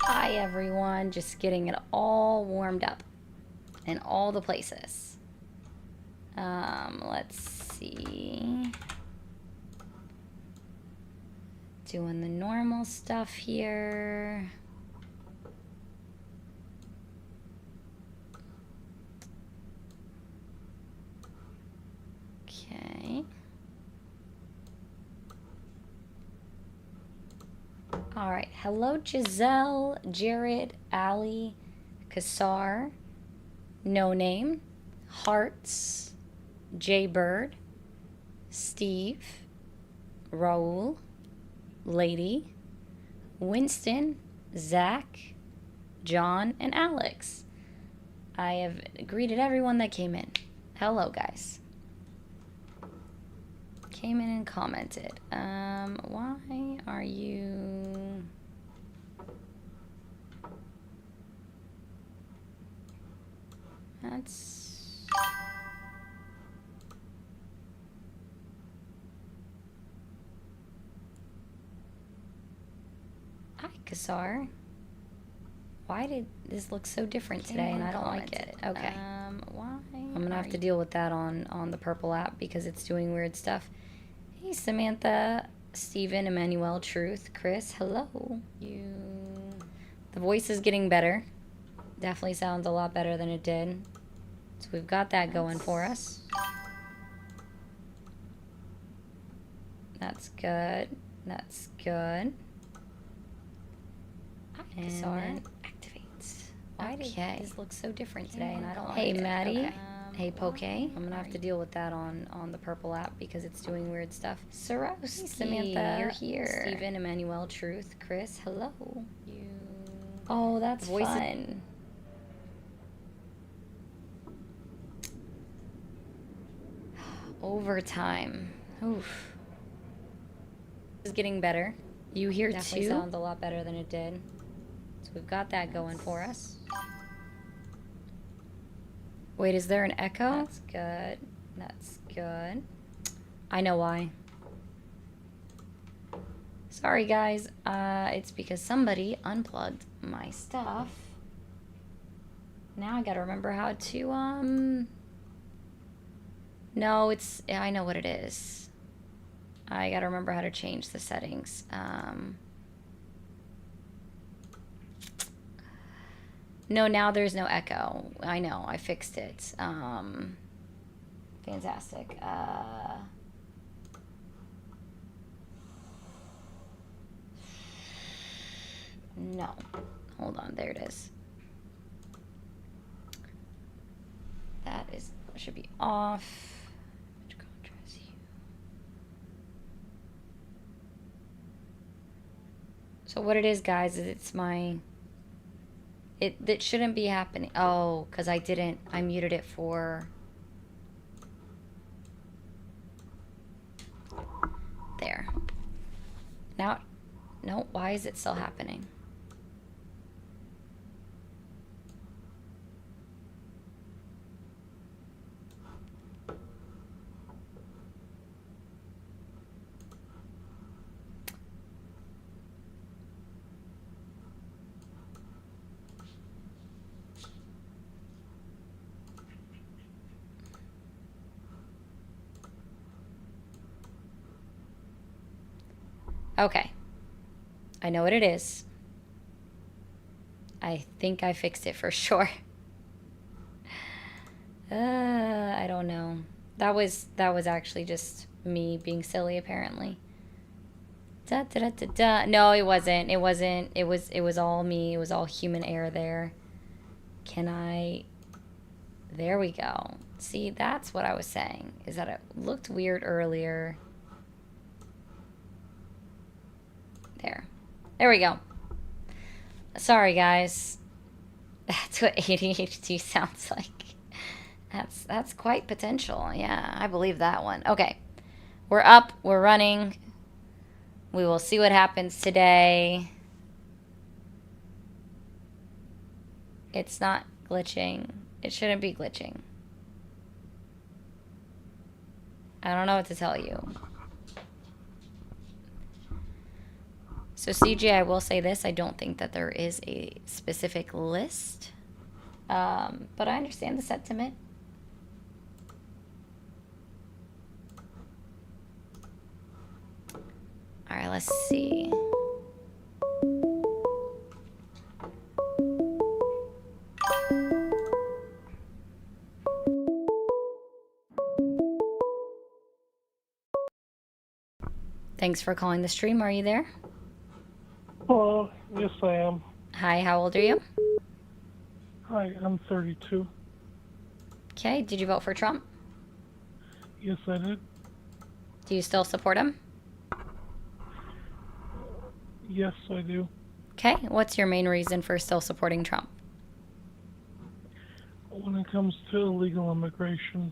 Hi everyone, just getting it all warmed up in all the places. Let's see. Doing the normal stuff here. Okay. All right. Hello, Giselle, Jared, Ali, Kassar, No Name, Hearts, Jay Bird, Steve, Raul, Lady, Winston, Zach, John, and Alex. I have greeted everyone that came in. Hello, guys. Came in and commented. Why are you... That's... Hi, Kassar. Why did this look so different today and I don't like it? Okay. Why? I'm gonna have to deal with that on the purple app because it's doing weird stuff. Hey, Samantha, Stephen, Emmanuel, Truth, Chris, hello. The voice is getting better. Definitely sounds a lot better than it did. So we've got that going for us. That's good. That's good. And activates. Why did this look so different today and I don't like it? Hey, Maddie. Okay. Hey, Poke. I'm gonna have to deal with that on the purple app because it's doing weird stuff. Sarowski, Samantha, you're here. Stephen, Emmanuel, Truth, Chris, hello. Oh, that's fun. Overtime. Oof. It's getting better. You here Definitely too? Sounds a lot better than it did. So we've got that going for us. Wait, is there an echo? That's good. That's good. I know why. Sorry, guys. It's because somebody unplugged my stuff. Now I gotta remember how to, No, I know what it is. I gotta remember how to change the settings. No, now there's no echo. I know, I fixed it. Fantastic. No. Hold on, there it is. That should be off. So what it is, guys, is it's my... That shouldn't be happening. Oh, because I muted it for... There. Now, no, why is it still happening? Okay. I know what it is. I think I fixed it for sure. I don't know. That was actually just me being silly, apparently. Da, da, da, da, da. No, it wasn't. It wasn't. It was all me. It was all human error there. Can I... There we go. See, that's what I was saying, is that it looked weird earlier. There we go. Sorry, guys. That's what ADHD sounds like. That's quite potential. Yeah, I believe that one. Okay. We're up. We're running. We will see what happens today. It's not glitching. It shouldn't be glitching. I don't know what to tell you. So CJ, I will say this. I don't think that there is a specific list. But I understand the sentiment. All right, let's see. Thanks for calling the stream. Are you there? Hello, yes I am. Hi, how old are you? Hi, I'm 32. Okay, did you vote for Trump? Yes, I did. Do you still support him? Yes, I do. Okay, what's your main reason for still supporting Trump? When it comes to illegal immigration,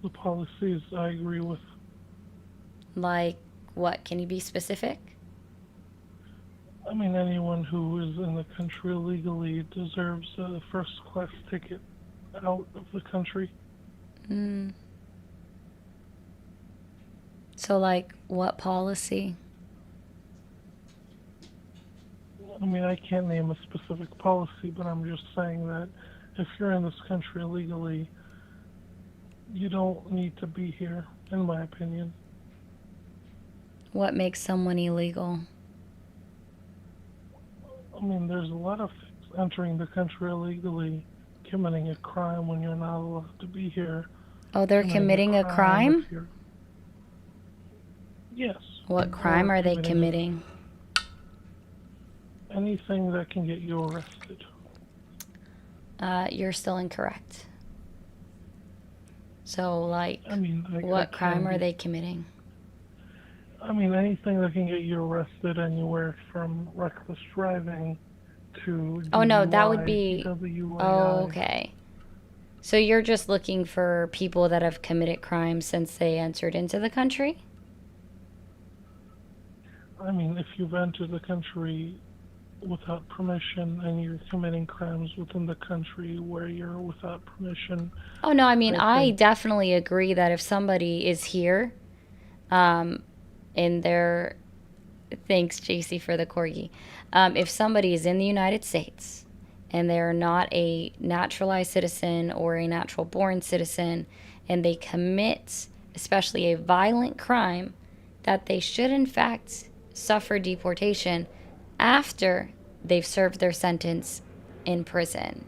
the policies I agree with. Like what? Can you be specific? I mean, anyone who is in the country illegally deserves a first-class ticket out of the country. So, like, what policy? I mean, I can't name a specific policy, but I'm just saying that if you're in this country illegally, you don't need to be here, in my opinion. What makes someone illegal? I mean, there's a lot of things. Entering the country illegally, committing a crime when you're not allowed to be here. Oh, they're committing a crime? Yes. What crime are they committing? Anything that can get you arrested. You're still incorrect. So, like, I mean, what crime are they committing? I mean, anything that can get you arrested anywhere from reckless driving to Oh, no, that DUI, would be... PWI. Oh, okay. So you're just looking for people that have committed crimes since they entered into the country? I mean, if you've entered the country without permission and you're committing crimes within the country where you're without permission. Oh, no, I mean, I definitely agree that if somebody is here, and they're... Thanks, JC, for the corgi. If somebody is in the United States and they're not a naturalized citizen or a natural-born citizen, and they commit, especially a violent crime, that they should, in fact, suffer deportation after they've served their sentence in prison.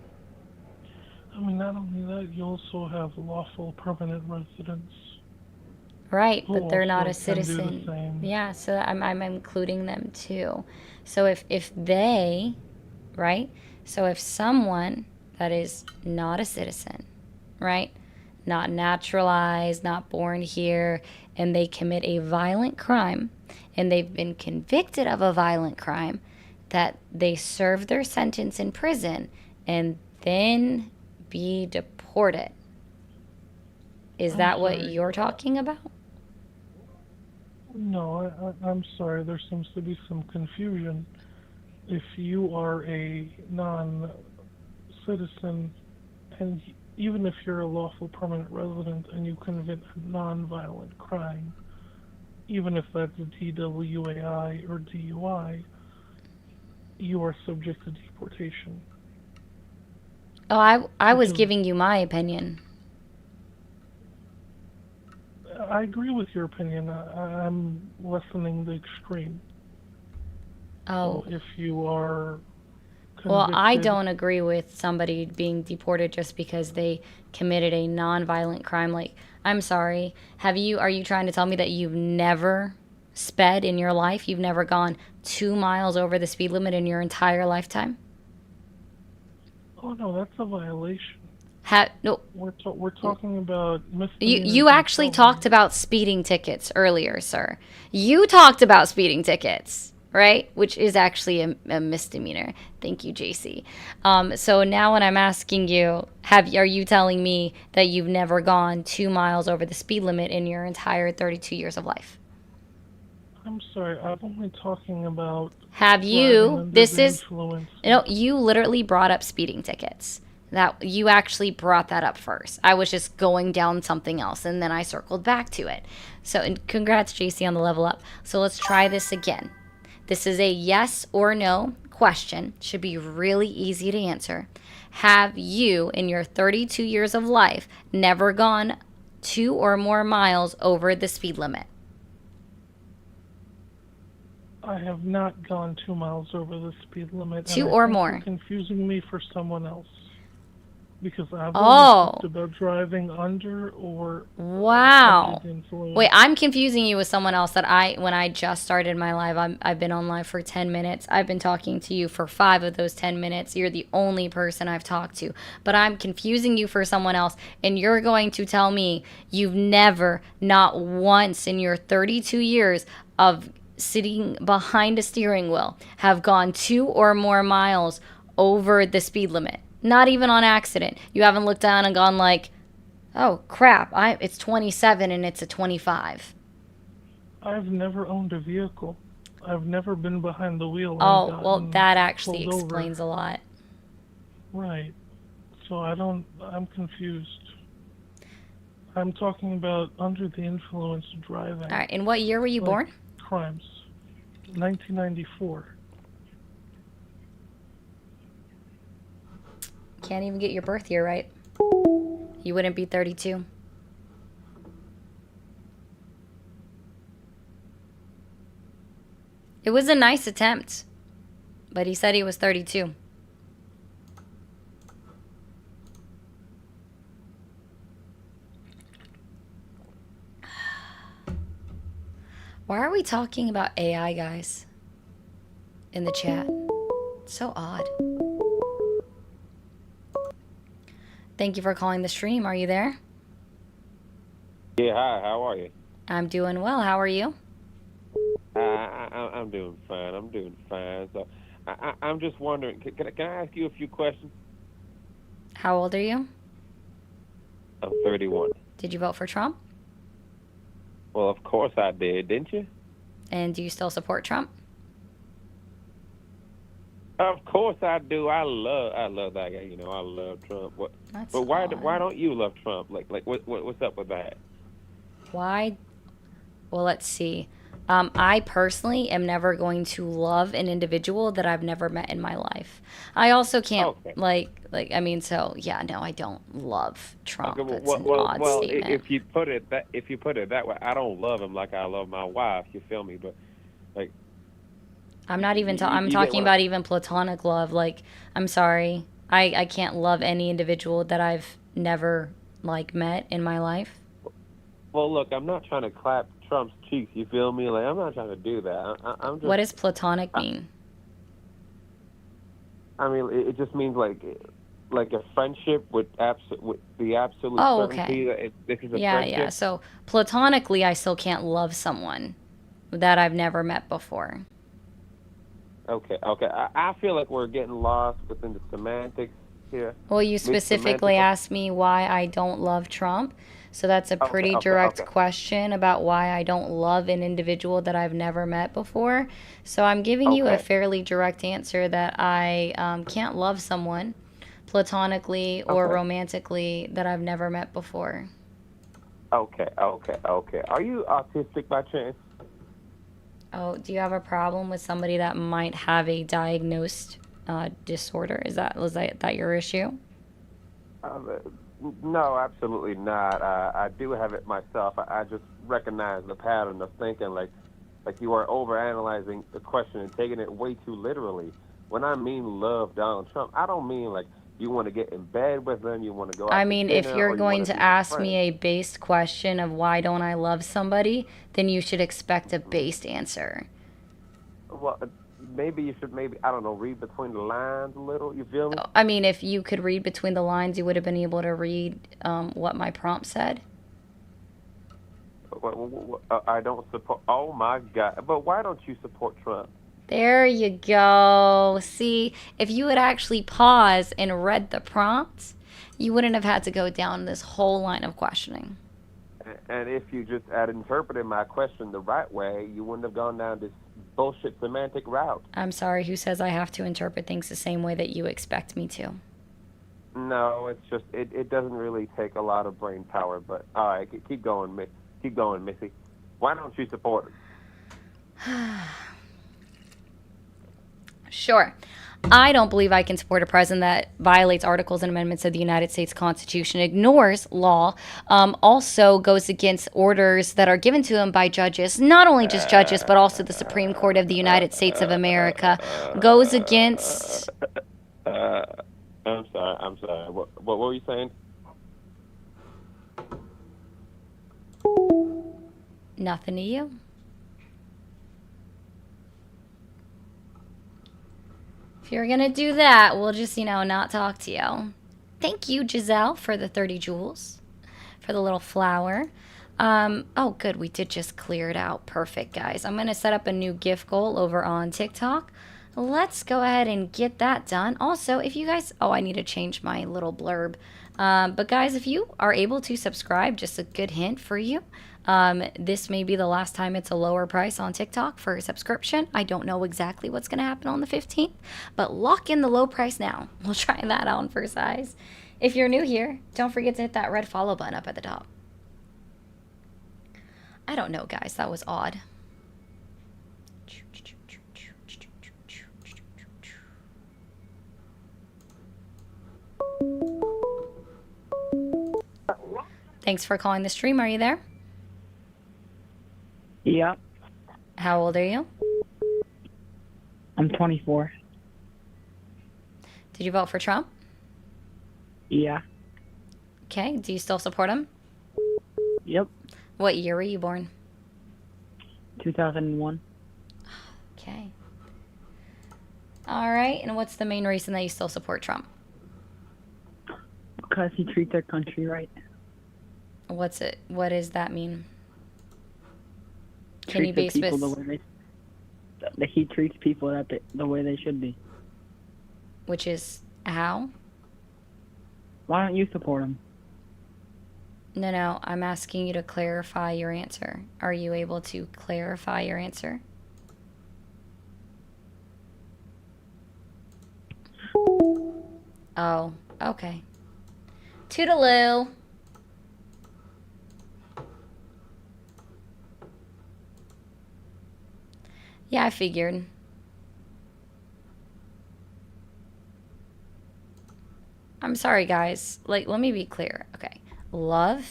I mean, not only that, you also have lawful permanent residents. Right, but they're not a citizen. Yeah, so I'm including them too. So if they, right? So if someone that is not a citizen, right? Not naturalized, not born here, and they commit a violent crime, and they've been convicted of a violent crime, that they serve their sentence in prison and then be deported. Is that what you're talking about? No, I'm sorry. There seems to be some confusion. If you are a non-citizen, and even if you're a lawful permanent resident and you commit a non-violent crime, even if that's DWAI or DUI, you are subject to deportation. Oh, I was giving you my opinion. I agree with your opinion. I'm lessening the extreme. Oh. So if you are convicted... Well, I don't agree with somebody being deported just because they committed a non-violent crime. Like, I'm sorry. Are you trying to tell me that you've never sped in your life? You've never gone 2 miles over the speed limit in your entire lifetime? Oh, no, that's a violation. No. We're talking about misdemeanors. You actually talked about speeding tickets earlier, sir. You talked about speeding tickets, right? Which is actually a misdemeanor. Thank you, JC. So now when I'm asking you, are you telling me that you've never gone 2 miles over the speed limit in your entire 32 years of life? I'm sorry, I'm only talking about... Have you? This is... No, you literally brought up speeding tickets. That you actually brought that up first. I was just going down something else, and then I circled back to it. So, and congrats, JC, on the level up. So let's try this again. This is a yes or no question. Should be really easy to answer. Have you, in your 32 years of life, never gone 2 or more miles over the speed limit? I have not gone 2 miles over the speed limit. 2 and or I think more. You're confusing me for someone else. Because I've Oh. talked about driving under or Wow. under the influence. Wait, I'm confusing you with someone else that when I just started my live, I've been on live for 10 minutes. I've been talking to you for 5 of those 10 minutes. You're the only person I've talked to. But I'm confusing you for someone else, and you're going to tell me you've never, not once in your 32 years of sitting behind a steering wheel, have gone 2 or more miles over the speed limit. Not even on accident. You haven't looked down and gone like, oh crap, it's 27 and it's a 25. I've never owned a vehicle. I've never been behind the wheel. Oh, well, that actually explains a lot. Right. So I'm confused. I'm talking about under the influence driving. All right, and what year were you born? Crimes. 1994. Can't even get your birth year right. You wouldn't be 32. It was a nice attempt, but he said he was 32. Why are we talking about AI, guys, in the chat? It's so odd. Thank you for calling the stream. Are you there? Yeah, hi. How are you? I'm doing well. How are you? I'm doing fine. I'm doing fine. So I'm just wondering, can I ask you a few questions? How old are you? I'm 31. Did you vote for Trump? Well, of course I did, didn't you? And do you still support Trump? Of course I do. I love that guy. You know, I love Trump. But why don't you love Trump? Like what's up with that? Why? Well, let's see. I personally am never going to love an individual that I've never met in my life. I also can't so yeah, no, I don't love Trump. Okay, That's an odd statement. if you put it that way, I don't love him like I love my wife. You feel me? But like, I'm not even. I'm talking about even platonic love. Like, I'm sorry, I can't love any individual that I've never met in my life. Well, look, I'm not trying to clap Trump's cheeks. You feel me? Like, I'm not trying to do that. I'm just. What does platonic mean? I mean, it just means like a friendship with the absolute certainty that this is a friendship. Yeah. So platonically, I still can't love someone that I've never met before. Okay. I feel like we're getting lost within the semantics here. Well, you specifically asked me why I don't love Trump. So that's a pretty direct question about why I don't love an individual that I've never met before. So I'm giving you a fairly direct answer that I can't love someone platonically or romantically that I've never met before. Okay. Are you autistic by chance? Oh, do you have a problem with somebody that might have a diagnosed disorder? Was that your issue? No, absolutely not. I do have it myself. I just recognize the pattern of thinking like you are overanalyzing the question and taking it way too literally. When I mean love Donald Trump, I don't mean like you want to get in bed with him, you want to go out to dinner, if you're going to ask me a a based question of why don't I love somebody, then you should expect a based answer. Well, maybe you should I don't know, read between the lines a little. You feel me? I mean, if you could read between the lines, you would have been able to read what my prompt said. I don't support. Oh my God! But why don't you support Trump? There you go. See, if you had actually paused and read the prompt, you wouldn't have had to go down this whole line of questioning. And if you just had interpreted my question the right way, you wouldn't have gone down this bullshit semantic route. I'm sorry, who says I have to interpret things the same way that you expect me to? No, it's just, it doesn't really take a lot of brain power, but all right, keep going, Missy. Why don't you support him? Sure. I don't believe I can support a president that violates articles and amendments of the United States Constitution, ignores law, also goes against orders that are given to him by judges, not only just judges, but also the Supreme Court of the United States of America, goes against... I'm sorry. What were you saying? Nothing to you. If you're gonna do that, we'll just, not talk to you. Thank you, Giselle, for the 30 jewels, for the little flower. Oh, good. We did just clear it out. Perfect, guys. I'm gonna set up a new gift goal over on TikTok. Let's go ahead and get that done. Also, if you guys... Oh, I need to change my little blurb. But guys, if you are able to subscribe, just a good hint for you. This may be the last time it's a lower price on TikTok for a subscription. I don't know exactly what's going to happen on the 15th, but lock in the low price now. We'll try that on for size. If you're new here, don't forget to hit that red follow button up at the top. I don't know, guys. That was odd. Thanks for calling the stream. Are you there? Yeah. How old are you? I'm 24. Did you vote for Trump? Yeah. Okay. Do you still support him? Yep. What year were you born? 2001. Okay. All right. And what's the main reason that you still support Trump? Because he treats our country right. What does that mean? Can you be specific? He treats people the way they should be. Which is how? Why don't you support him? No. I'm asking you to clarify your answer. Are you able to clarify your answer? Oh, okay. Toodaloo. Yeah, I figured. I'm sorry, guys. Let me be clear. Okay. Love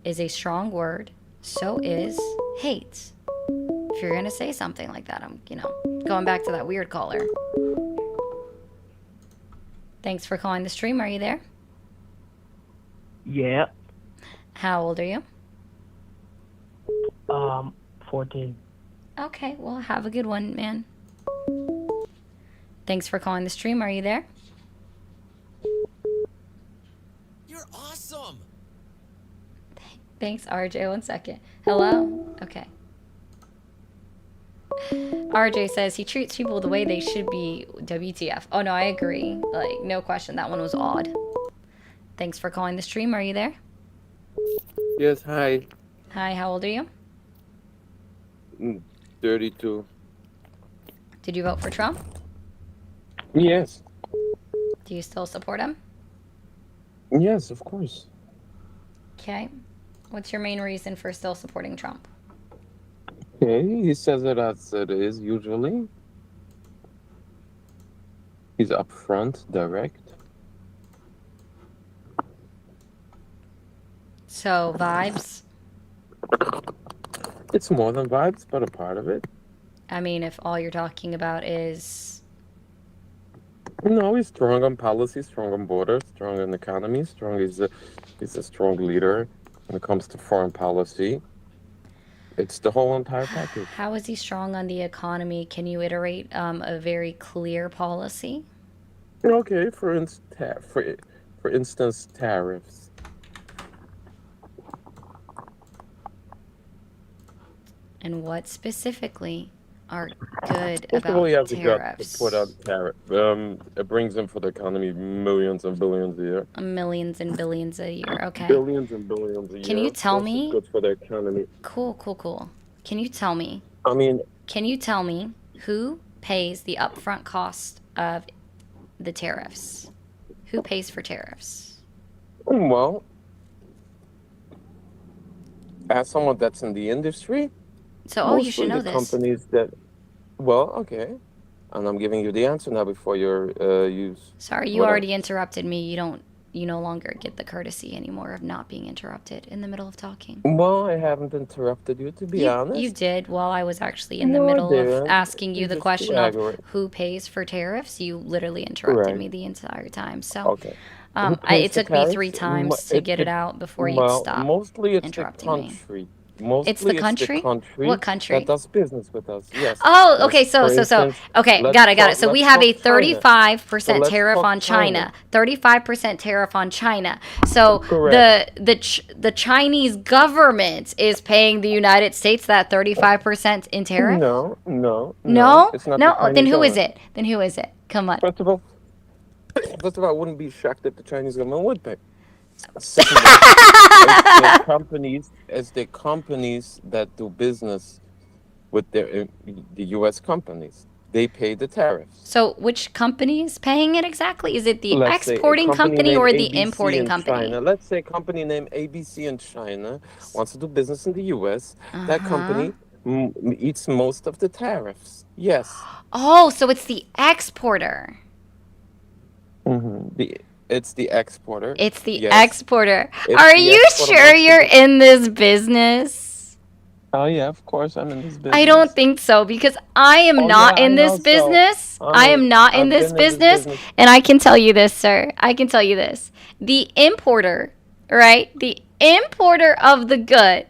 is a strong word. So is hate. If you're going to say something like that, I'm, going back to that weird caller. Thanks for calling the stream. Are you there? Yeah. How old are you? 14. Okay, well, have a good one, man. Thanks for calling the stream. Are you there? You're awesome. Thanks, RJ. 1 second. Hello? Okay. RJ says he treats people the way they should be. WTF. Oh, no, I agree. Like, no question. That one was odd. Thanks for calling the stream. Are you there? Yes, hi. Hi, how old are you? 32. Did you vote for Trump? Yes. Do you still support him? Yes, of course. Okay. What's your main reason for still supporting Trump? Okay, he says it as it is usually. He's upfront, direct. So, vibes? It's more than vibes, but a part of it. I mean, if all you're talking about is... No, he's strong on policy, strong on borders, strong on economy, he's a strong leader when it comes to foreign policy. It's the whole entire package. How is he strong on the economy? Can you iterate a very clear policy? Okay, for instance, tariffs. And what specifically are good First of all, about he has the guts tariffs? to put out tariff. It brings in for the economy millions and billions a year. Millions and billions a year. Okay. Billions and billions a year. Can you tell Plus, me? it's good for the economy. Cool. Can you tell me? Can you tell me who pays the upfront cost of the tariffs? Who pays for tariffs? Well, as someone that's in the industry, So, you should know this. Companies that, well, okay. and I'm giving you the answer now before you. Sorry, you Whatever. already interrupted me. You no longer get the courtesy anymore of not being interrupted in the middle of talking. Well, I haven't interrupted you, to be honest. You did while I was actually in the No, I middle of didn't. asking you You're the just question too of aggravating. who pays for tariffs. You literally interrupted Right. me the entire time. So, Okay. Who pays it for took me 3 tariffs? times to get it out before you'd Well, stop mostly it's the interrupting me. country. It's the Mostly country? What country? that does business with us. Yes. Oh, Like, okay, for instance, okay, let's got it. talk- So we let's have a talk China. 35% let's tariff talk on China. 35% tariff on China. So Correct. the Chinese government is paying the United States that 35% in tariff? No. No? It's not the No? Chinese Then who is government. it? Then who is it? Come on. First of all, I wouldn't be shocked if the Chinese government would pay. Second of all, it's the companies that do business with the U.S. companies. They pay the tariffs. So which company is paying it exactly? Is it the Let's say a exporting company named or the ABC importing in company? China. Let's say a company named ABC in China wants to do business in the U.S. That company eats most of the tariffs. Yes. Oh, so it's the exporter. It's the exporter. It's the Yes. exporter. It's Are the you exporter sure wants to you're do- in this business? Oh yeah, of course I'm in this business. I don't think so because I am not yeah, in I this know so. business. I am not in I've this been in this business. business. And I can tell you this, sir. I can tell you this. The importer, right? The importer of the goods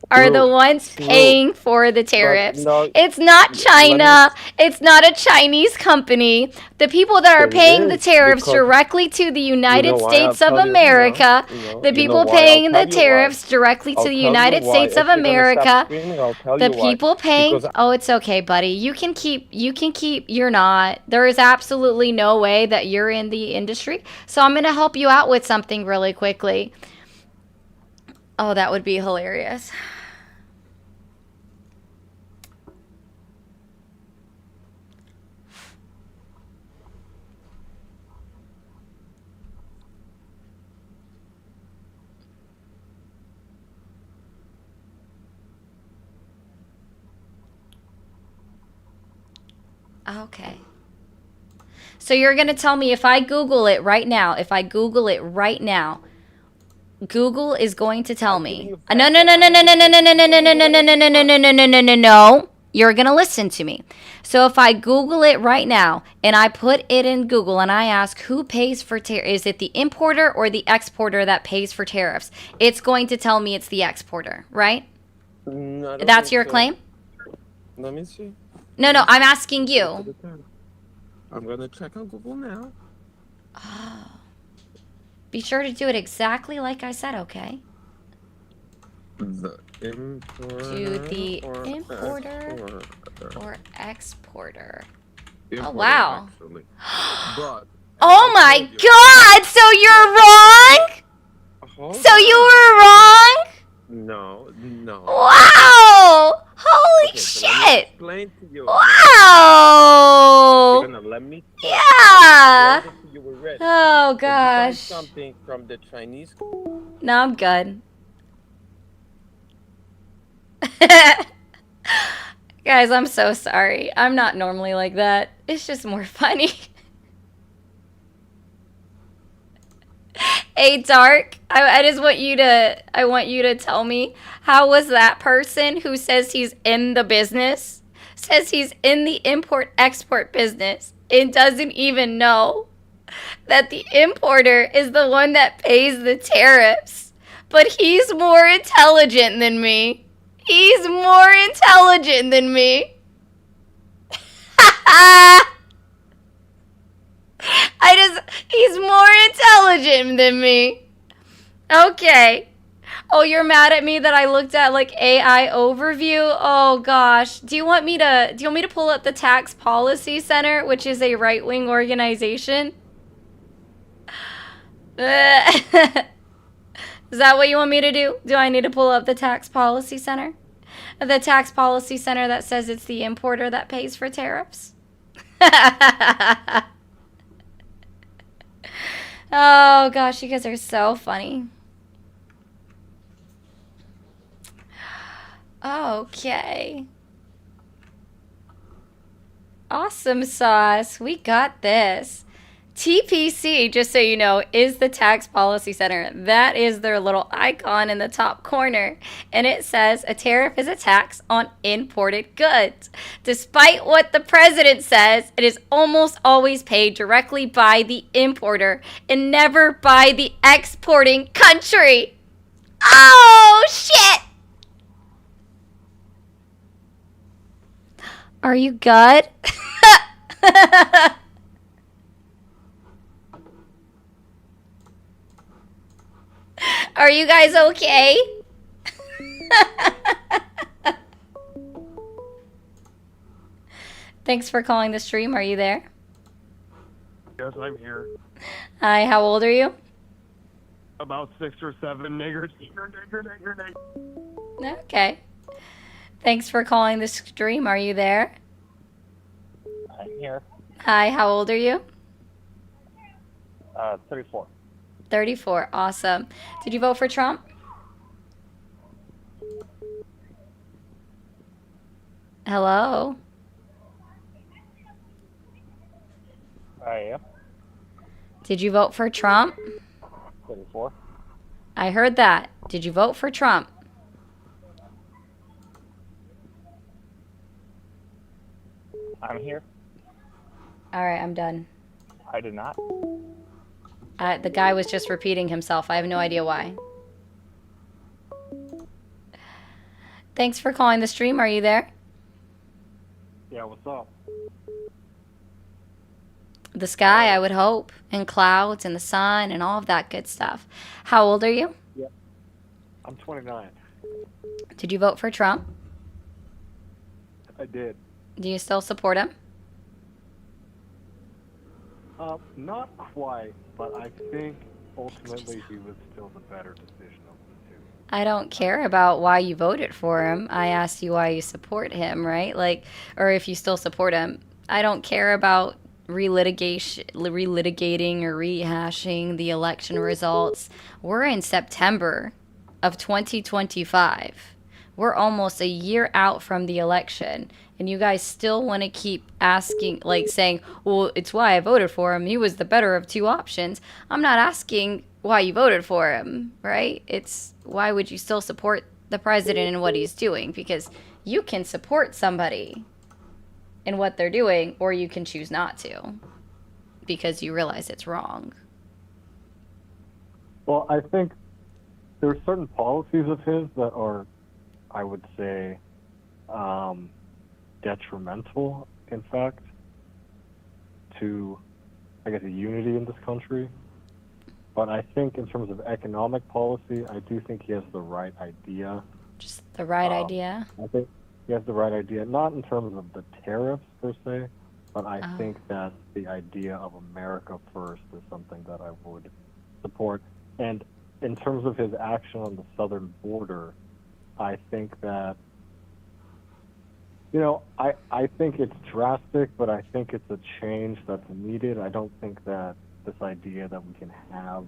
are the ones paying for the tariffs. no, It's not China. It's not a Chinese company. The people that are It paying the is, tariffs because- directly to the United why? I'll States of tell you, America, the you people know why? paying I'll the tell you why. tariffs directly to I'll the tell you United why. States If of you're gonna stop America, screaming, I'll tell the you why. people paying. Because Oh, it's okay, buddy. You can keep. You're not. There is absolutely no way that you're in the industry. So I'm gonna help you out with something really quickly. Oh, that would be hilarious. Okay. So you're going to tell me if I Google it right now, Google is going to tell me. No. You're going to listen to me. So if I Google it right now and I put it in Google and I ask who pays for tariffs, is it the importer or the exporter that pays for tariffs? It's going to tell me it's the exporter, right? That's your claim? Let me see. No, I'm asking you. I'm gonna check on Google now. Oh. Be sure to do it exactly like I said, okay? The importer. To the or importer or exporter. Importer, Oh, wow. Actually. But, oh my God! So you're wrong? So you were wrong? No. Wow! Holy Okay, so let me shit! explain to you. Wow! You're gonna let me talk. Yeah! Explain it to you already. Oh If you find gosh. something from the Chinese. No, I'm good. Guys, I'm so sorry. I'm not normally like that. It's just more funny. Hey, Dark, I just want you to tell me, how was that person who says he's in the business, says he's in the import-export business, and doesn't even know that the importer is the one that pays the tariffs, but he's more intelligent than me. He's more intelligent than me. He's more intelligent than me. Okay. Oh, you're mad at me that I looked at like AI overview? Oh gosh. Do you want me to pull up the Tax Policy Center, which is a right-wing organization? Is that what you want me to do? Do I need to pull up the Tax Policy Center? The Tax Policy Center that says it's the importer that pays for tariffs? Oh gosh, you guys are so funny. Okay. Awesome sauce. We got this. TPC, just so you know, is the Tax Policy Center. That is their little icon in the top corner. And it says a tariff is a tax on imported goods. Despite what the president says, it is almost always paid directly by the importer and never by the exporting country. Oh, shit! Are you good? Are you guys okay? Thanks for calling the stream. Are you there? Yes, I'm here. Hi, how old are you? About 6 or 7 niggers. Okay. Thanks for calling the stream. Are you there? I'm here. Hi, how old are you? 34. 34. Awesome. Did you vote for Trump? Hello? I am. Did you vote for Trump? 34. I heard that. Did you vote for Trump? I'm here. All right, I'm done. I did not. The guy was just repeating himself. I have no idea why. Thanks for calling the stream. Are you there? Yeah, what's up? The sky, I would hope, and clouds and the sun and all of that good stuff. How old are you? Yeah. I'm 29. Did you vote for Trump? I did. Do you still support him? Not quite, but I think ultimately he was still the better decision of the two. I don't care about why you voted for him. I asked you why you support him, right? Like, or if you still support him. I don't care about relitigating or rehashing the election results. We're in September of 2025. We're almost a year out from the election, and you guys still want to keep asking, like saying, well, it's why I voted for him. He was the better of two options. I'm not asking why you voted for him, right? It's why would you still support the president and what he's doing? Because you can support somebody in what they're doing, or you can choose not to because you realize it's wrong. Well, I think there's certain policies of his that are, I would say, detrimental, in fact, to, I guess, unity in this country. But I think in terms of economic policy, I do think he has the right idea. Just the right idea? I think he has the right idea, not in terms of the tariffs per se, but I think that the idea of America first is something that I would support. And in terms of his action on the southern border, I think that, you know, I think it's drastic, but I think it's a change that's needed. I don't think that this idea that we can have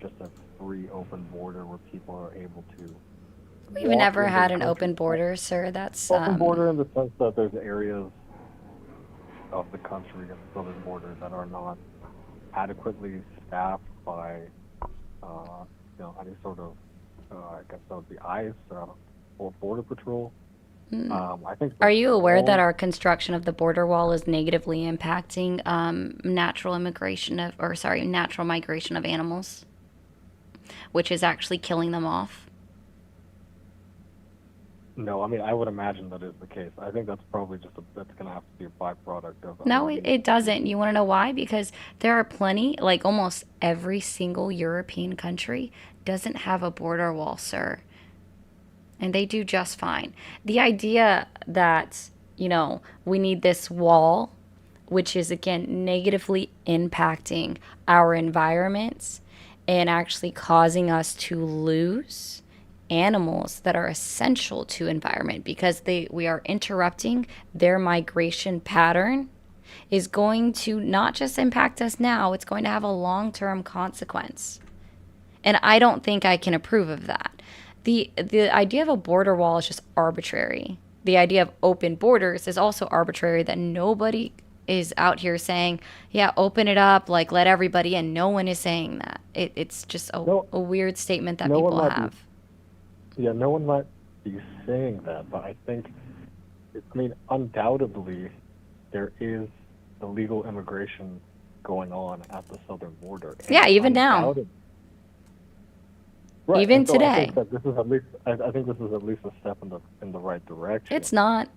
just a free open border where people are able to We've never had an open border, sir. That's open border in the sense that there's areas of the country and the southern border that are not adequately staffed by, you know, any sort of, I guess that would be ICE or Border Patrol. I think. Are you aware that our construction of the border wall is negatively impacting natural migration of animals, which is actually killing them off? No, I mean, I would imagine that is the case. I think that's probably that's going to have to be a byproduct of. No, it doesn't. You want to know why? Because there are plenty, like almost every single European country doesn't have a border wall, sir. And they do just fine. The idea that, you know, we need this wall, which is, again, negatively impacting our environments and actually causing us to lose animals that are essential to environment because we are interrupting their migration pattern, is going to not just impact us now, it's going to have a long-term consequence. And I don't think I can approve of that. The idea of a border wall is just arbitrary. the idea of open borders is also arbitrary, that nobody is out here saying, yeah, open it up, like let everybody in. No one is saying that. It's just a weird statement that people have. No one might be saying that, but I think, undoubtedly, there is illegal immigration going on at the southern border. Yeah, even now. Right. Even so today. I think that this is at least. I think this is at least a step in the right direction. It's not.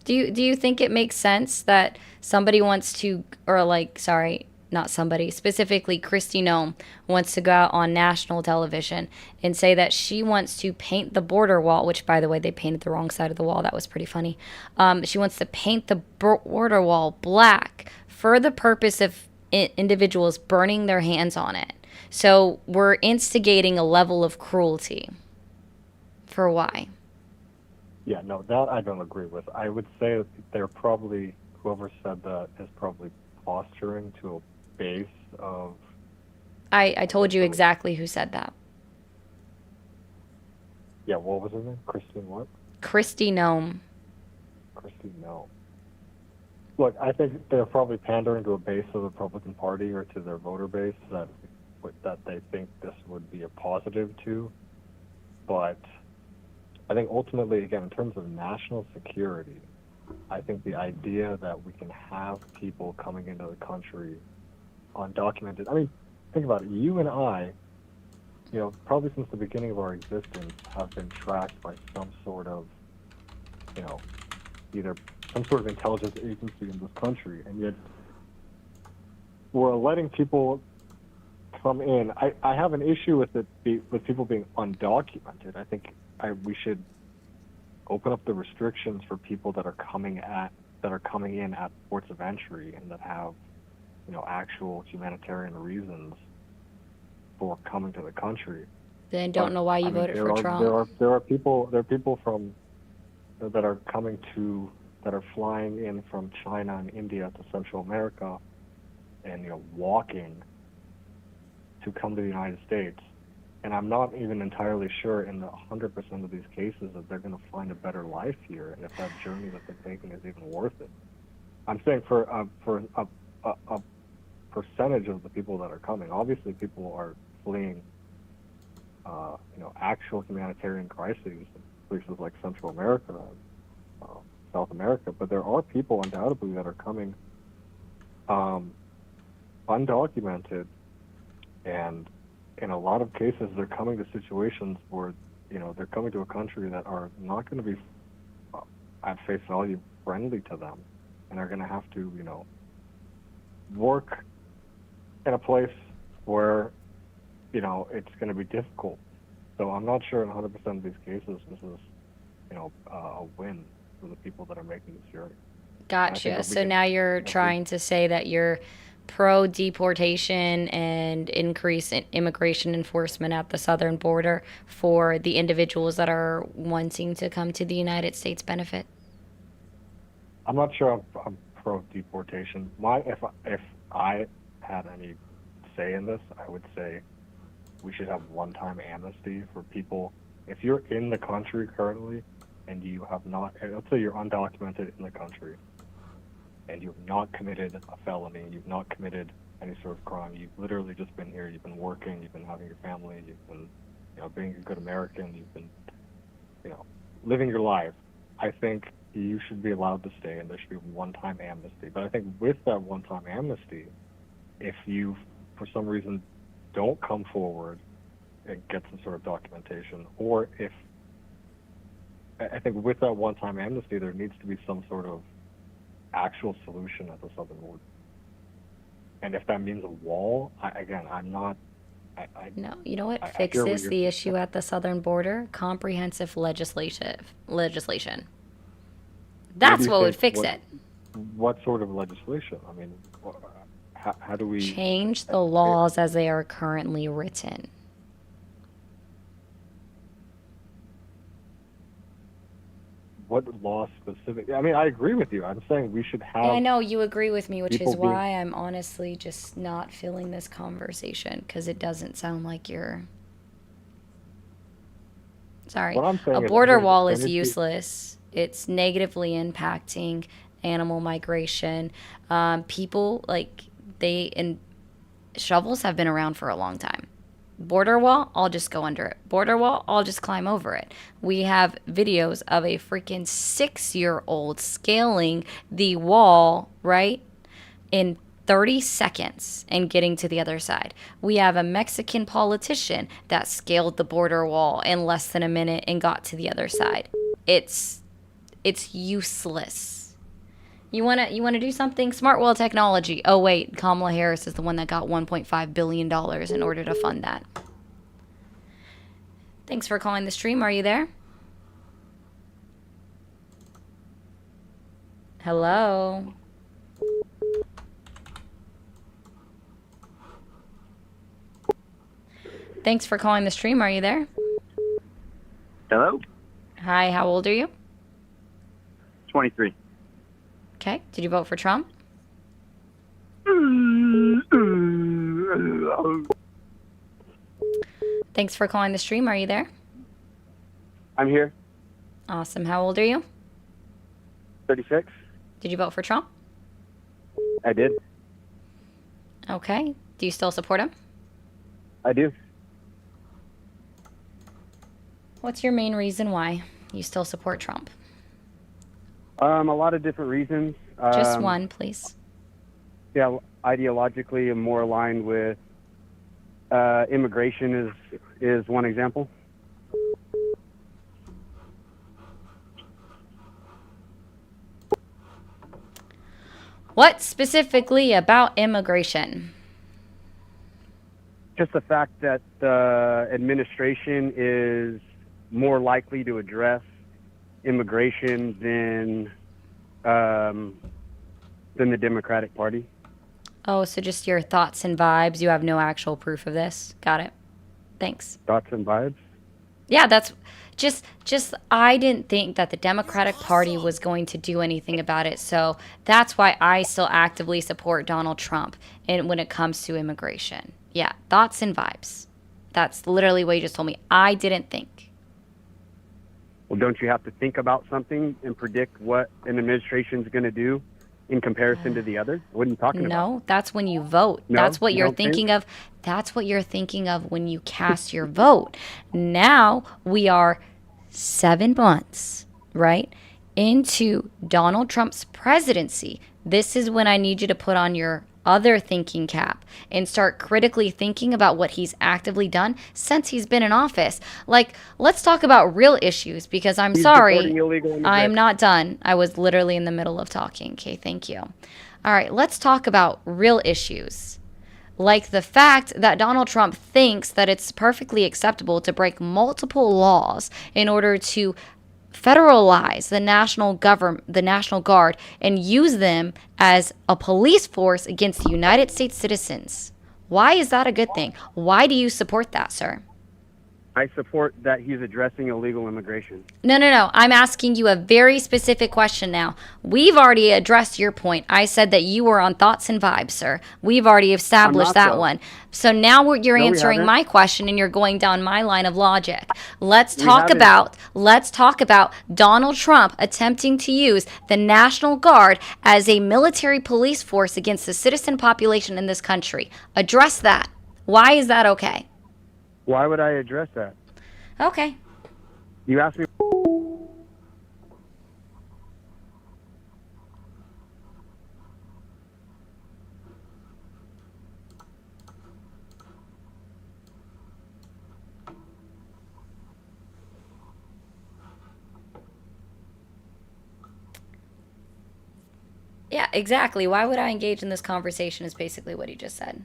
Do you think it makes sense that somebody wants to, or like, sorry, not somebody, specifically Kristi Noem wants to go out on national television and say that she wants to paint the border wall, which, by the way, they painted the wrong side of the wall. That was pretty funny. She wants to paint the border wall black for the purpose of individuals burning their hands on it. So we're instigating a level of cruelty. For why? Yeah, no, that I don't agree with. I would say that they're probably, whoever said that is probably posturing to a base of... I told you exactly who said that. Yeah, what was her name? Christine what? Kristi Noem. Kristi Noem. Look, I think they're probably pandering to a base of the Republican Party or to their voter base that they think this would be a positive to. But I think ultimately, again, in terms of national security, I think the idea that we can have people coming into the country undocumented. I mean, think about it. You and I, probably since the beginning of our existence, have been tracked by some sort of, either some sort of intelligence agency in this country, and yet we're letting people come in. I have an issue with with people being undocumented. I think we should open up the restrictions for people that are coming in at ports of entry and that have, actual humanitarian reasons for coming to the country. Then don't know why you voted for Trump. There are people from that are flying in from China and India to Central America and walking to come to the United States. And I'm not even entirely sure in the 100% of these cases that they're going to find a better life here, and if that journey that they're taking is even worth it. I'm saying for a percentage of the people that are coming. Obviously, people are fleeing, actual humanitarian crises in places like Central America, South America. But there are people undoubtedly that are coming undocumented, and in a lot of cases, they're coming to situations where, they're coming to a country that are not going to be, at face value, friendly to them, and are going to have to, work in a place where, it's going to be difficult. So I'm not sure in 100% of these cases this is, a win for the people that are making this journey. Gotcha. So now you're trying to say that you're pro-deportation and increase in immigration enforcement at the southern border for the individuals that are wanting to come to the United States benefit? I'm not sure I'm pro-deportation. If I had any say in this, I would say we should have one-time amnesty for people. If you're in the country currently and you have not, let's say you're undocumented in the country, and you've not committed a felony, you've not committed any sort of crime, you've literally just been here, you've been working, you've been having your family, you've been, being a good American, you've been, living your life, I think you should be allowed to stay, and there should be one-time amnesty. But I think with that one-time amnesty, if you, for some reason, don't come forward and get some sort of documentation, or if, I think with that one-time amnesty, there needs to be some sort of actual solution at the southern border. And if that means a wall, I'm not. No, you know what fixes the issue at the southern border? Comprehensive legislation. That's what would fix it. What sort of legislation? I mean, how do we change the laws as they are currently written? What law specific? I mean, I agree with you. I'm saying we should have. And I know you agree with me, which is why I'm honestly just not feeling this conversation, because it doesn't sound like you're Sorry. What I'm saying A is border there's wall is energy- useless. It's negatively impacting animal migration. People, and shovels have been around for a long time. Border wall, I'll just go under it. Border wall, I'll just climb over it. We have videos of a freaking 6-year-old scaling the wall, right, in 30 seconds and getting to the other side. We have a Mexican politician that scaled the border wall in less than a minute and got to the other side. It's useless. You wanna do something? Smart wall technology. Oh wait, Kamala Harris is the one that got $1.5 billion in order to fund that. Thanks for calling the stream. Are you there? Hello? Thanks for calling the stream. Are you there? Hello? Hi, how old are you? 23. Okay. Did you vote for Trump? Thanks for calling the stream. Are you there? I'm here. Awesome. How old are you? 36. Did you vote for Trump? I did. Okay. Do you still support him? I do. What's your main reason why you still support Trump? A lot of different reasons. Just one, please. Yeah, ideologically, I'm more aligned with immigration is one example. What specifically about immigration? Just the fact that the administration is more likely to address immigration than the Democratic Party. Oh, so just your thoughts and vibes. You have no actual proof of this. Got it. Thanks. Thoughts and vibes? Yeah, that's just I didn't think that the Democratic Party was going to do anything about it. So that's why I still actively support Donald Trump and when it comes to immigration. Yeah, thoughts and vibes. That's literally what you just told me. I didn't think. Well, don't you have to think about something and predict what an administration is going to do in comparison to the other? What are you talking about? No, that's when you vote. No, that's what you you're don't think? thinking of. That's what you're thinking of when you cast your vote. Now we are 7 months, right, into Donald Trump's presidency. This is when I need you to put on your other thinking cap and start critically thinking about what he's actively done since he's been in office. Like, let's talk about real issues because I'm He's sorry, supporting illegal I'm immigration. not done. I was literally in the middle of talking. Okay, thank you. All right, let's talk about real issues. Like the fact that Donald Trump thinks that it's perfectly acceptable to break multiple laws in order to federalize the national government, the National Guard, and use them as a police force against the United States citizens. Why is that a good thing? Why do you support that, sir? I support that he's addressing illegal immigration. No. I'm asking you a very specific question now. We've already addressed your point. I said that you were on thoughts and vibes, sir. We've already established not, that though. one. So now you're No, we answering haven't. my question and you're going down my line of logic. Let's We talk haven't. about Donald Trump attempting to use the National Guard as a military police force against the citizen population in this country. Address that. Why is that okay? Why would I address that? Okay. You asked me. Yeah, exactly. Why would I engage in this conversation is basically what he just said.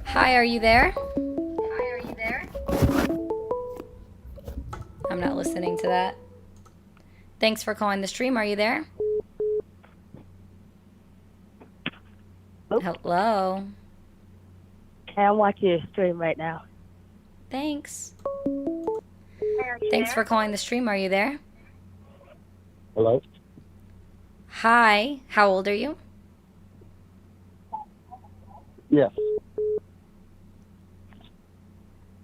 Hi, are you there? I'm not listening to that. Thanks for calling the stream. Are you there? Hello. I'm watching your stream right now. Thanks. Thanks for calling the stream. Are you there? Hello? Hi, how old are you? Yes.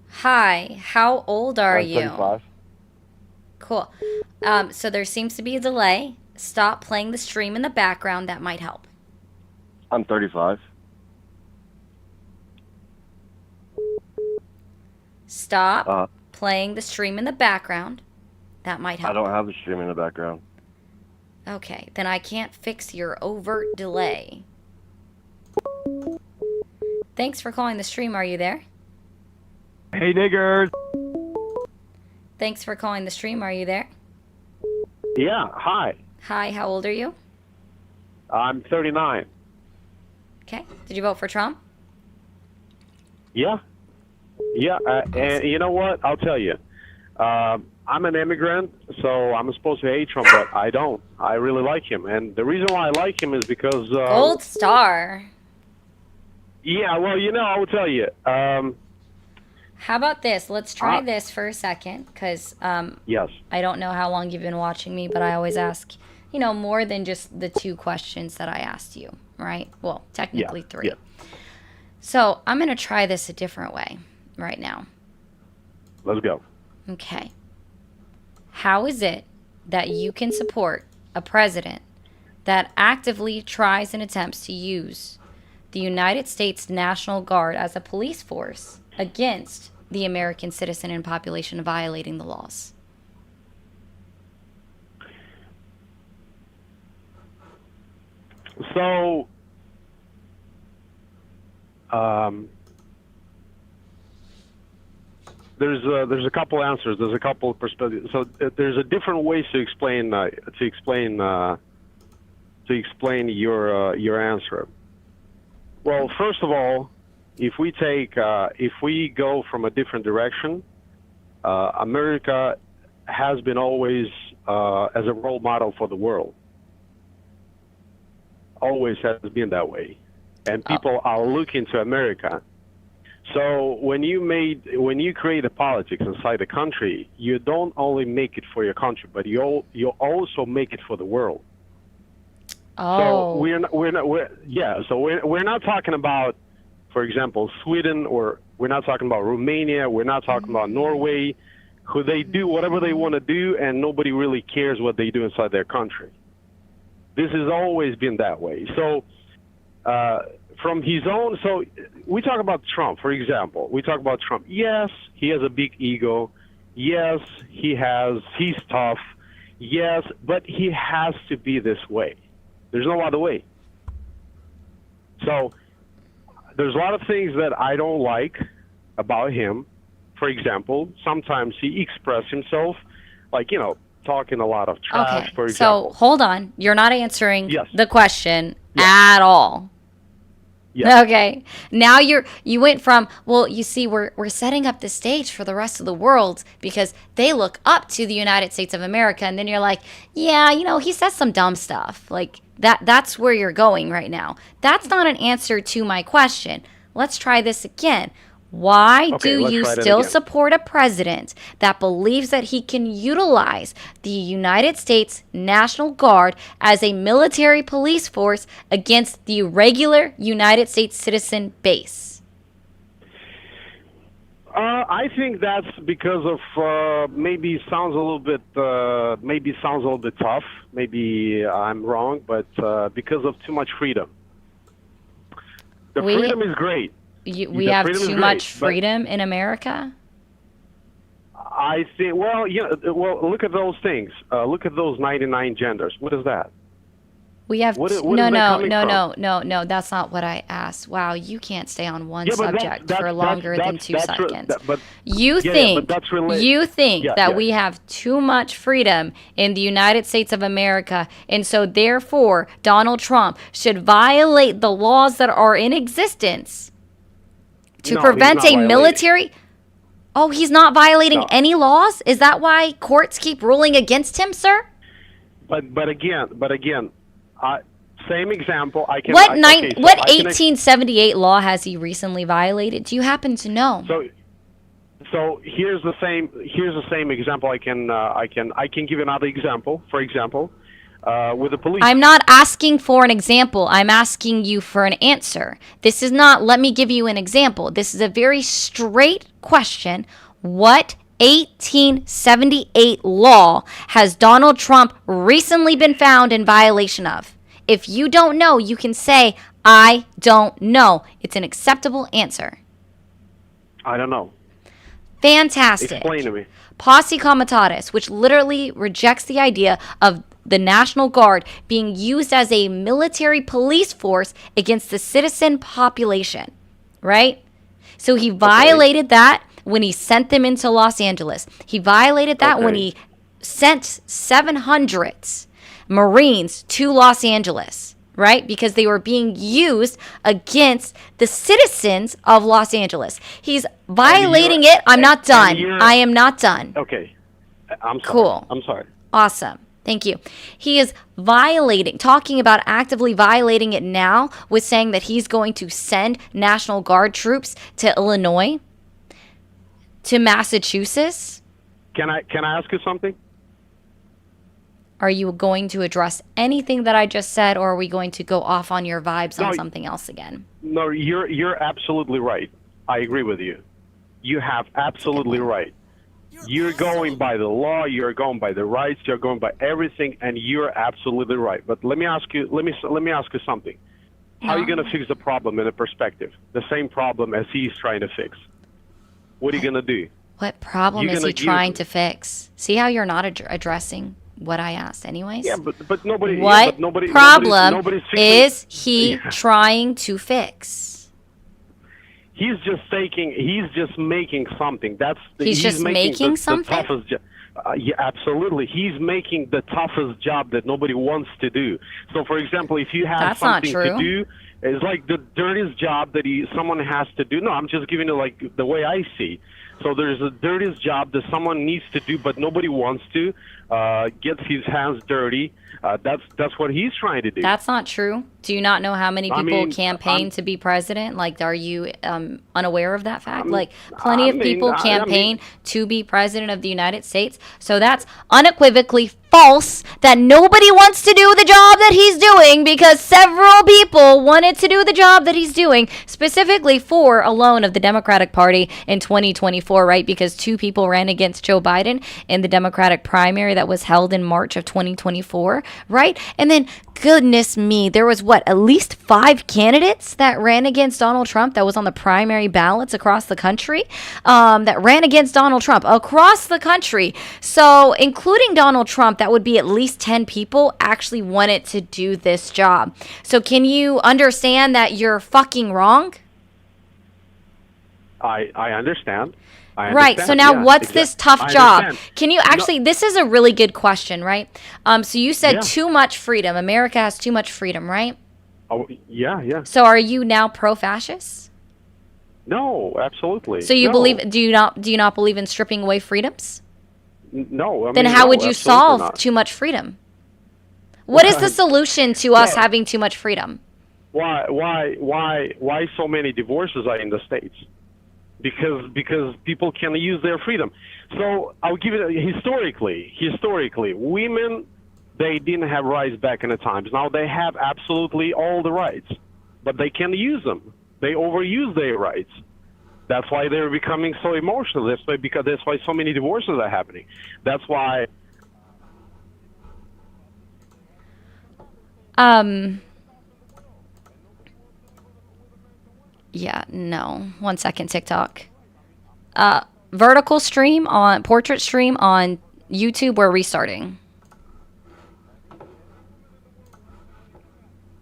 Hi, how old are I'm you? 35. Cool. So there seems to be a delay. Stop playing the stream in the background. That might help. I'm 35. Stop playing the stream in the background. That might help. I don't have the stream in the background. Okay, then I can't fix your overt delay. Thanks for calling the stream. Are you there? Hey, niggers. Thanks for calling the stream. Are you there? Yeah, hi. Hi, how old are you? I'm 39. Okay. Did you vote for Trump? Yeah. Yeah, and you know what? I'll tell you. I'm an immigrant, so I'm supposed to hate Trump, but I don't. I really like him. And the reason why I like him is because... Gold star. Yeah, well, I will tell you. How about this? Let's try this for a second, because Yes. I don't know how long you've been watching me, but I always ask, more than just the 2 questions that I asked you, right? Well, technically 3. Yeah. So I'm going to try this a different way right now. Let's go. Okay. How is it that you can support a president that actively tries and attempts to use the United States National Guard as a police force against the American citizen and population violating the laws? So, there's a couple answers. There's a couple of perspectives. So there's a different ways to explain your answer. Well, first of all, if we go from a different direction, America has been always as a role model for the world. Always has been that way, and people are looking to America. So when you create a politics inside the country, you don't only make it for your country, but you also make it for the world. Oh. So we're not talking about, for example, Sweden, or we're not talking about Romania. We're not talking about Norway, who they do whatever they want to do, and nobody really cares what they do inside their country. This has always been that way. So from his own, so we talk about Trump, for example. We talk about Trump. Yes, he has a big ego. Yes, he's tough. Yes, but he has to be this way. There's no other way. So there's a lot of things that I don't like about him. For example, sometimes he expresses himself like, talking a lot of trash, for example. So hold on. You're not answering the question Yes. at all. Yes. Okay. Now you went from, well, you see, we're setting up the stage for the rest of the world because they look up to the United States of America, and then you're like, yeah, he says some dumb stuff. Like that's where you're going right now. That's not an answer to my question. Let's try this again. Why do you still support a president that believes that he can utilize the United States National Guard as a military police force against the regular United States citizen base? I think that's because of maybe sounds a little bit tough. Maybe I'm wrong, but because of too much freedom. The freedom is great. We have too much freedom in America? I think, well, look at those things. Look at those 99 genders. What is that? We have no. That's not what I asked. Wow, you can't stay on one subject for longer than 2 seconds. You think that we have too much freedom in the United States of America, and so therefore Donald Trump should violate the laws that are in existence to prevent a military. Oh, he's not violating any laws? Is that why courts keep ruling against him, sir? But again. Same example. What 1878 law has he recently violated? Do you happen to know? So here's the same example. I can give another example. For example, with the police. I'm not asking for an example. I'm asking you for an answer. This is not, let me give you an example. This is a very straight question. What 1878 law has Donald Trump recently been found in violation of? If you don't know, you can say, I don't know. It's an acceptable answer. I don't know. Fantastic. Explain to me. Posse comitatus, which literally rejects the idea of the National Guard being used as a military police force against the citizen population, right? So he violated that when he sent them into Los Angeles. He violated that when he sent 700 Marines to Los Angeles, right? Because they were being used against the citizens of Los Angeles. He's violating it. I'm not done. I am not done. Okay. I'm sorry. Cool. I'm sorry. Awesome. Thank you. He is violating, talking about actively violating it now with saying that he's going to send National Guard troops to Illinois, to Massachusetts. Can I ask you something? Are you going to address anything that I just said, or are we going to go off on your vibes on something else again? No, you're absolutely right. I agree with you. You have absolutely right. You're going by the law, you're going by the rights, you're going by everything, and you're absolutely right. But let me ask you something. How are you going to fix the problem in a perspective? The same problem as he's trying to fix. What are you going to do? What problem is he trying to fix? See how you're not addressing what I asked anyways? Yeah, but nobody... What yeah, but nobody, problem nobody's is he trying to fix? He's just making something. He's just making something? The toughest yeah, absolutely. He's making the toughest job that nobody wants to do. So, for example, if you have something to do, it's like the dirtiest job that someone has to do. No, I'm just giving it like the way I see. So there's the dirtiest job that someone needs to do, but nobody wants to. Gets his hands dirty. That's what he's trying to do. That's not true. Do you not know how many people campaign to be president? Like, are you unaware of that fact? Like, plenty of people campaign to be president of the United States. So that's unequivocally false that nobody wants to do the job that he's doing, because several people wanted to do the job that he's doing, specifically for a loan of the Democratic Party in 2024, right? Because 2 people ran against Joe Biden in the Democratic primary that was held in March of 2024, right? And then, goodness me, there was at least 5 candidates that ran against Donald Trump that was on the primary ballots across the country, that ran against Donald Trump across the country. So, including Donald Trump, that would be at least 10 people actually wanted to do this job. So, can you understand that you're fucking wrong? I understand. Right. So now what's this tough job? Can you actually, this is a really good question, right? So you said too much freedom. America has too much freedom, right? Oh, yeah. So are you now pro-fascist? No, absolutely. So you believe, do you not believe in stripping away freedoms? No. Then how would you solve too much freedom? What is the solution to us having too much freedom? Why so many divorces are in the States? Because people can use their freedom. So I'll give it historically, women, they didn't have rights back in the times. Now they have absolutely all the rights, but they can't use them. They overuse their rights. That's why they're becoming so emotional. That's why so many divorces are happening. That's why. Yeah, no. 1 second, TikTok. Vertical stream on portrait stream on YouTube. We're restarting.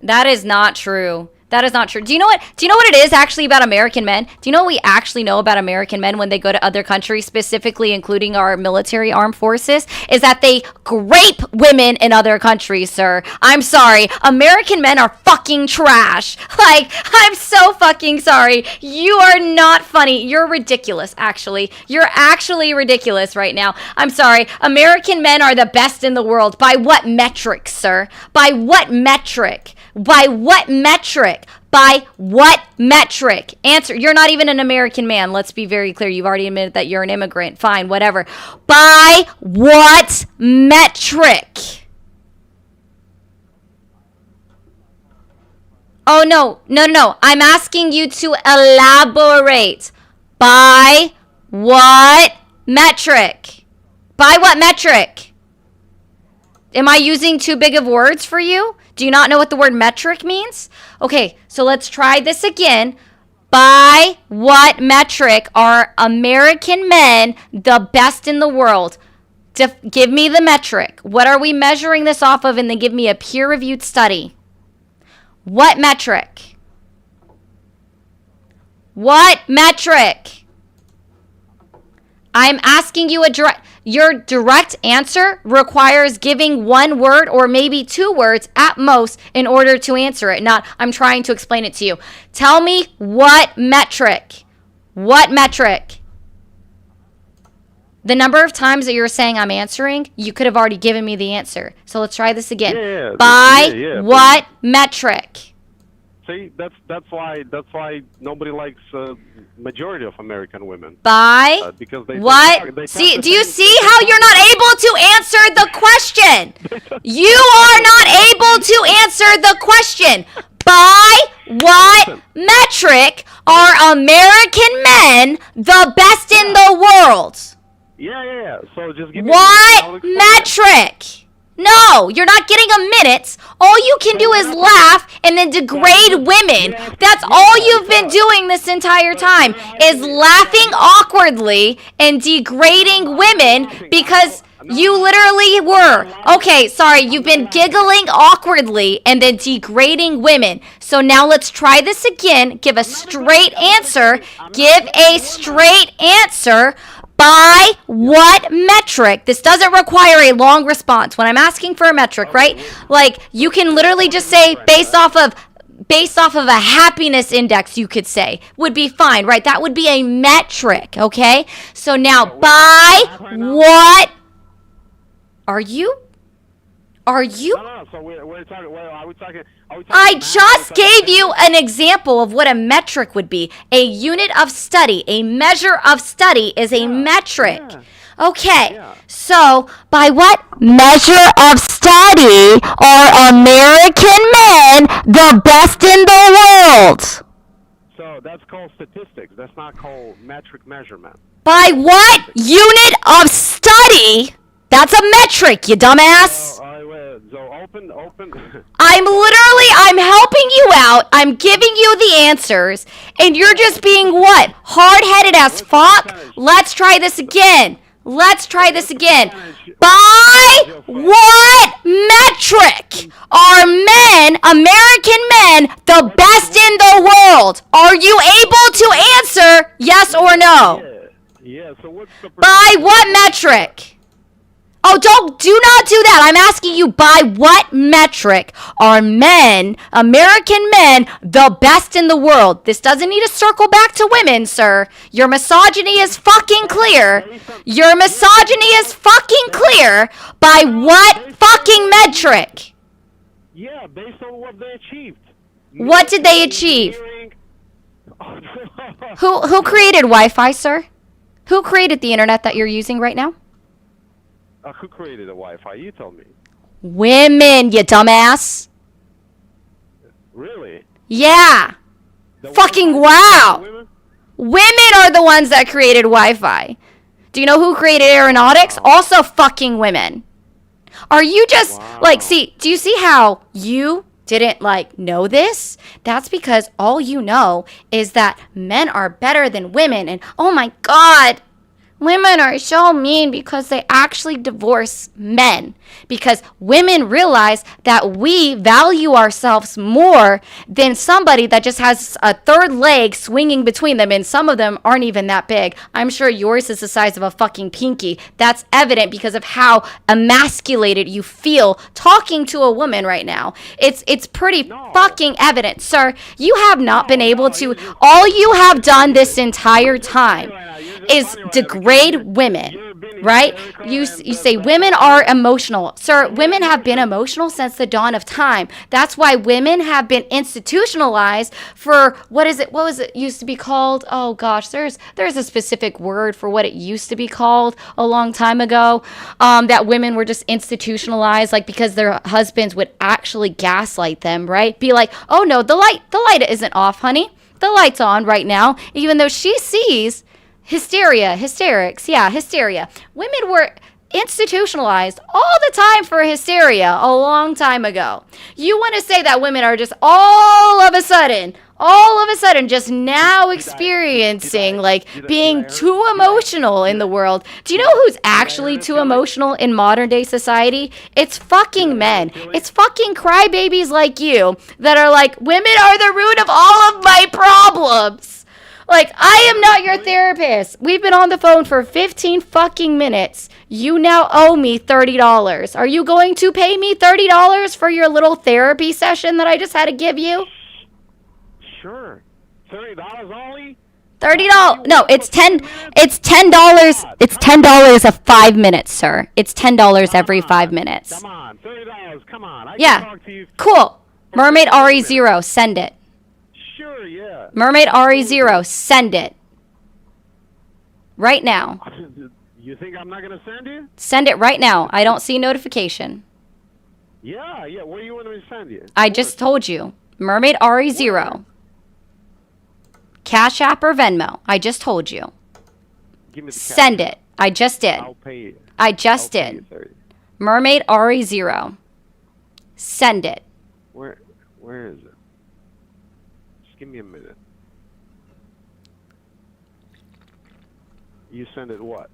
That is not true. That is not true. Do you know what it is actually about American men? Do you know what we actually know about American men when they go to other countries, specifically including our military armed forces? Is that they grape women in other countries, sir. I'm sorry. American men are fucking trash. Like, I'm so fucking sorry. You are not funny. You're ridiculous, actually. You're actually ridiculous right now. I'm sorry. American men are the best in the world. By what metric, sir? By what metric? By what metric? By what metric? Answer. You're not even an American man. Let's be very clear. You've already admitted that you're an immigrant. Fine, whatever. By what metric? Oh, no. I'm asking you to elaborate. By what metric? By what metric? Am I using too big of words for you? Do you not know what the word metric means? Okay, so let's try this again. By what metric are American men the best in the world? Give me the metric. What are we measuring this off of? And then give me a peer-reviewed study. What metric? What metric? I'm asking you your direct answer requires giving one word or maybe two words at most in order to answer it. Not, I'm trying to explain it to you. Tell me what metric. What metric? The number of times that you're saying I'm answering, you could have already given me the answer. So let's try this again. What metric? See, that's why nobody likes majority of American women. Because they what? Do you see how you're not able to answer the question? You are not able to answer the question. By what metric are American men the best in the world? Yeah. So just give me what metric? No, you're not getting a minute. All you can do is laugh and then degrade women. That's all you've been doing this entire time, is laughing awkwardly and degrading women because you literally were. Okay, sorry, you've been giggling awkwardly and then degrading women. So now let's try this again. Give a straight answer. Give a straight answer. By what metric? This doesn't require a long response. When I'm asking for a metric, right? Like, you can literally just say based off of a happiness index, you could say, would be fine, right? That would be a metric, okay? So now, by what are you? No. So we're talking. Well, are we talking? I just gave you an example of what a metric would be. A unit of study, a measure of study is a metric. Okay, so by what measure of study are American men the best in the world? So that's called statistics. That's not called metric measurement. By what unit of study? That's a metric, you dumbass. So open. I'm helping you out. I'm giving you the answers. And you're just being what? Hard-headed as fuck? Let's try this again. By what metric are American men, the best in the world? Are you able to answer yes or no? Yeah. So what's the By what metric? Oh, do not do that. I'm asking you, by what metric are American men, the best in the world? This doesn't need to circle back to women, sir. Your misogyny is fucking clear. By what fucking metric? Yeah, based on what they achieved. What did they achieve? Who created Wi-Fi, sir? Who created the internet that you're using right now? Who created the Wi-Fi? You tell me. Women, you dumbass. Really? Yeah. Fucking wow. Women are the ones that created Wi-Fi. Do you know who created aeronautics? Also fucking women. Are you just, do you see how you didn't, know this? That's because all you know is that men are better than women. And, oh my God, women are so mean because they actually divorce men. Because women realize that we value ourselves more than somebody that just has a third leg swinging between them. And some of them aren't even that big. I'm sure yours is the size of a fucking pinky. That's evident because of how emasculated you feel talking to a woman right now. It's pretty fucking evident. Sir, you have not been able to. All you have done this entire time is degrade women, right? You say women are emotional. Sir, women have been emotional since the dawn of time. That's why women have been institutionalized for, what was it used to be called? Oh gosh, there's a specific word for what it used to be called a long time ago, that women were just institutionalized, like because their husbands would actually gaslight them, right? Be like, oh no, the light isn't off, honey. The light's on right now, even though she sees hysteria. Women were institutionalized all the time for hysteria a long time ago. You want to say that women are just all of a sudden just now experiencing like being too emotional in the world. Do you know who's actually too emotional in modern day society? It's fucking men. It's fucking crybabies like you that are like, women are the root of all of my problems. Like, I am not your therapist. We've been on the phone for 15 fucking minutes. You now owe me $30. Are you going to pay me $30 for your little therapy session that I just had to give you? Sure. $30 only? $30. No, it's $10. It's $10. It's $10 of 5 minutes, sir. It's $10 every 5 minutes. Come on, $30. Come on. I Yeah. can talk to you. Cool. Mermaid RE0, send it. Sure, yeah. Mermaid RE0, send it. Right now. You think I'm not gonna send you? Send it right now. I don't see notification. Yeah. Where do you want me to send you? I just told you. Mermaid RE0. Cash App or Venmo. I just told you. Give me the cash. Send it. I just did. I'll pay you. I just I'll pay did. you 30. Mermaid RE0. Send it. Where is it? Just give me a minute. You send it what?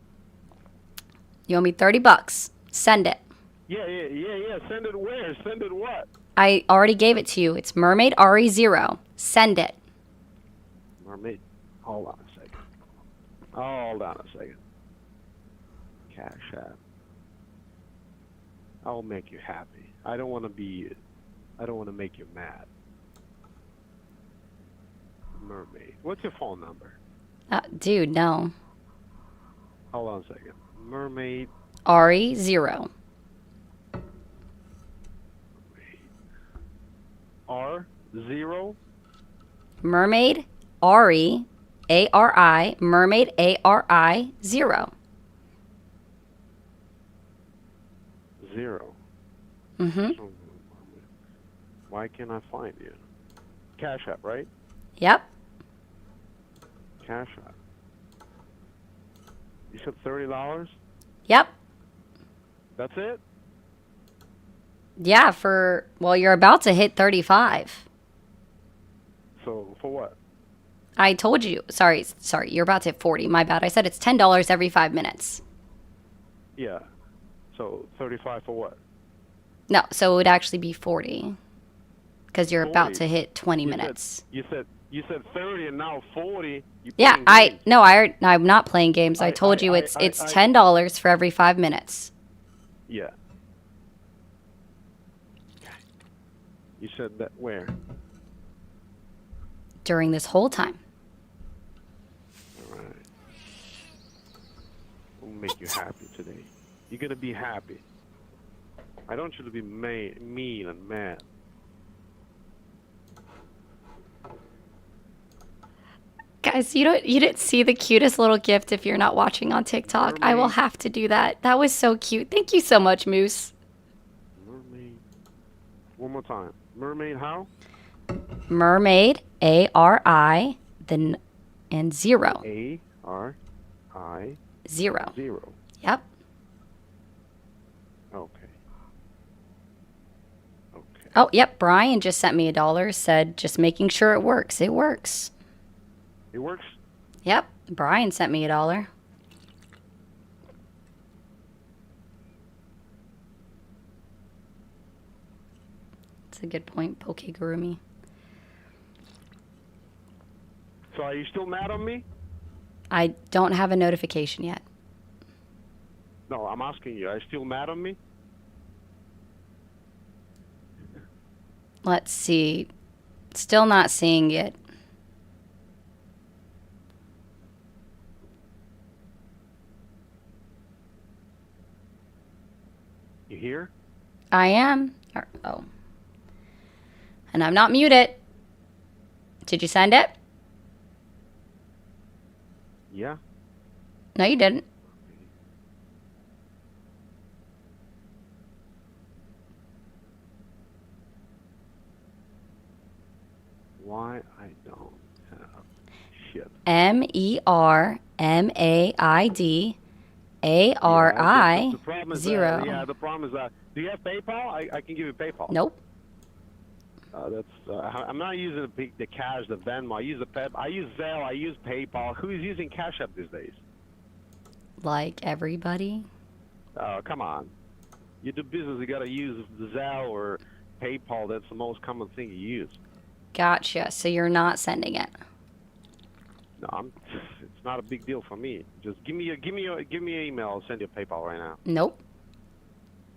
You owe me $30. Send it. Yeah. Send it where? Send it what? I already gave it to you. It's Mermaid RE0. Send it. Mermaid. Hold on a second. Cash App. I'll make you happy. I don't want to make you mad. Mermaid. What's your phone number? Dude, no. Hold on a second. Mermaid. RE0. R0. Mermaid RE ARI. Mermaid ARI 0. 0. Mm-hmm. Why can't I find you? Cash App, right? Yep. Cash App. You said $30? Yep. That's it? Yeah, you're about to hit 35. So, for what? I told you. Sorry, you're about to hit 40. My bad. I said it's $10 every 5 minutes. Yeah. So, 35 for what? No, so it would actually be 40. Because you're 40. about to hit 20 minutes. You said 30 and now 40. Yeah, I'm not playing games. I told you it's $10 for every 5 minutes. Yeah. You said that where? During this whole time. All right. We'll make you happy today. You're gonna be happy. I don't want you to be mean and mad. Guys, you didn't see the cutest little gift if you're not watching on TikTok. Mermaid. I will have to do that. That was so cute. Thank you so much, Moose. Mermaid. One more time. Mermaid how? Mermaid ARI and 0. ARI 0. 0. Yep. Okay. Oh, yep. Brian just sent me $1. Said just making sure it works. It works. It works? Yep. Brian sent me $1. That's a good point, Pokegurumi. So are you still mad on me? I don't have a notification yet. No, I'm asking you. Are you still mad on me? Let's see. Still not seeing it. I am. Oh. And I'm not muted. Did you send it? Yeah. No, you didn't. Why I don't have shit. MERMAIDARI The problem is 0. the problem is do you have PayPal? I can give you PayPal. Nope. I'm not using the cash, the Venmo. I use I use Zelle. I use PayPal. Who is using Cash App these days? Like everybody. Oh, come on. You do business, you gotta use Zelle or PayPal. That's the most common thing you use. Gotcha. So you're not sending it. No, it's not a big deal for me. Just give me your email. I'll send you a PayPal right now. Nope.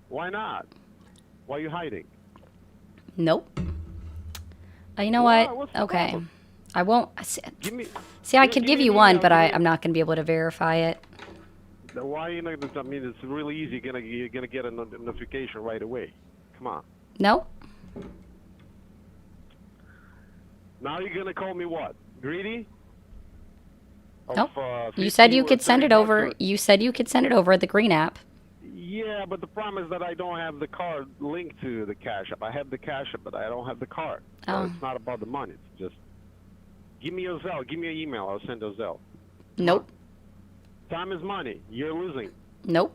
Why not? Why are you hiding? Nope. You know What's what? the Okay. problem? I won't. See, I could give give me you an one, email, but give me- I'm not going to be able to verify it. Why are you not? I mean, it's really easy. You're gonna get a notification right away. Come on. Nope. Now you're gonna call me what? Greedy? Nope. You 50 said you or could send it 30 over. bucks You said you could send it over the green app. Yeah, but the problem is that I don't have the card linked to the Cash App. I have the Cash App, but I don't have the card. So Oh. it's not about the money. It's just give me your Zelle. Give me your email. I'll send a Zelle. Nope. Time is money. You're losing. Nope.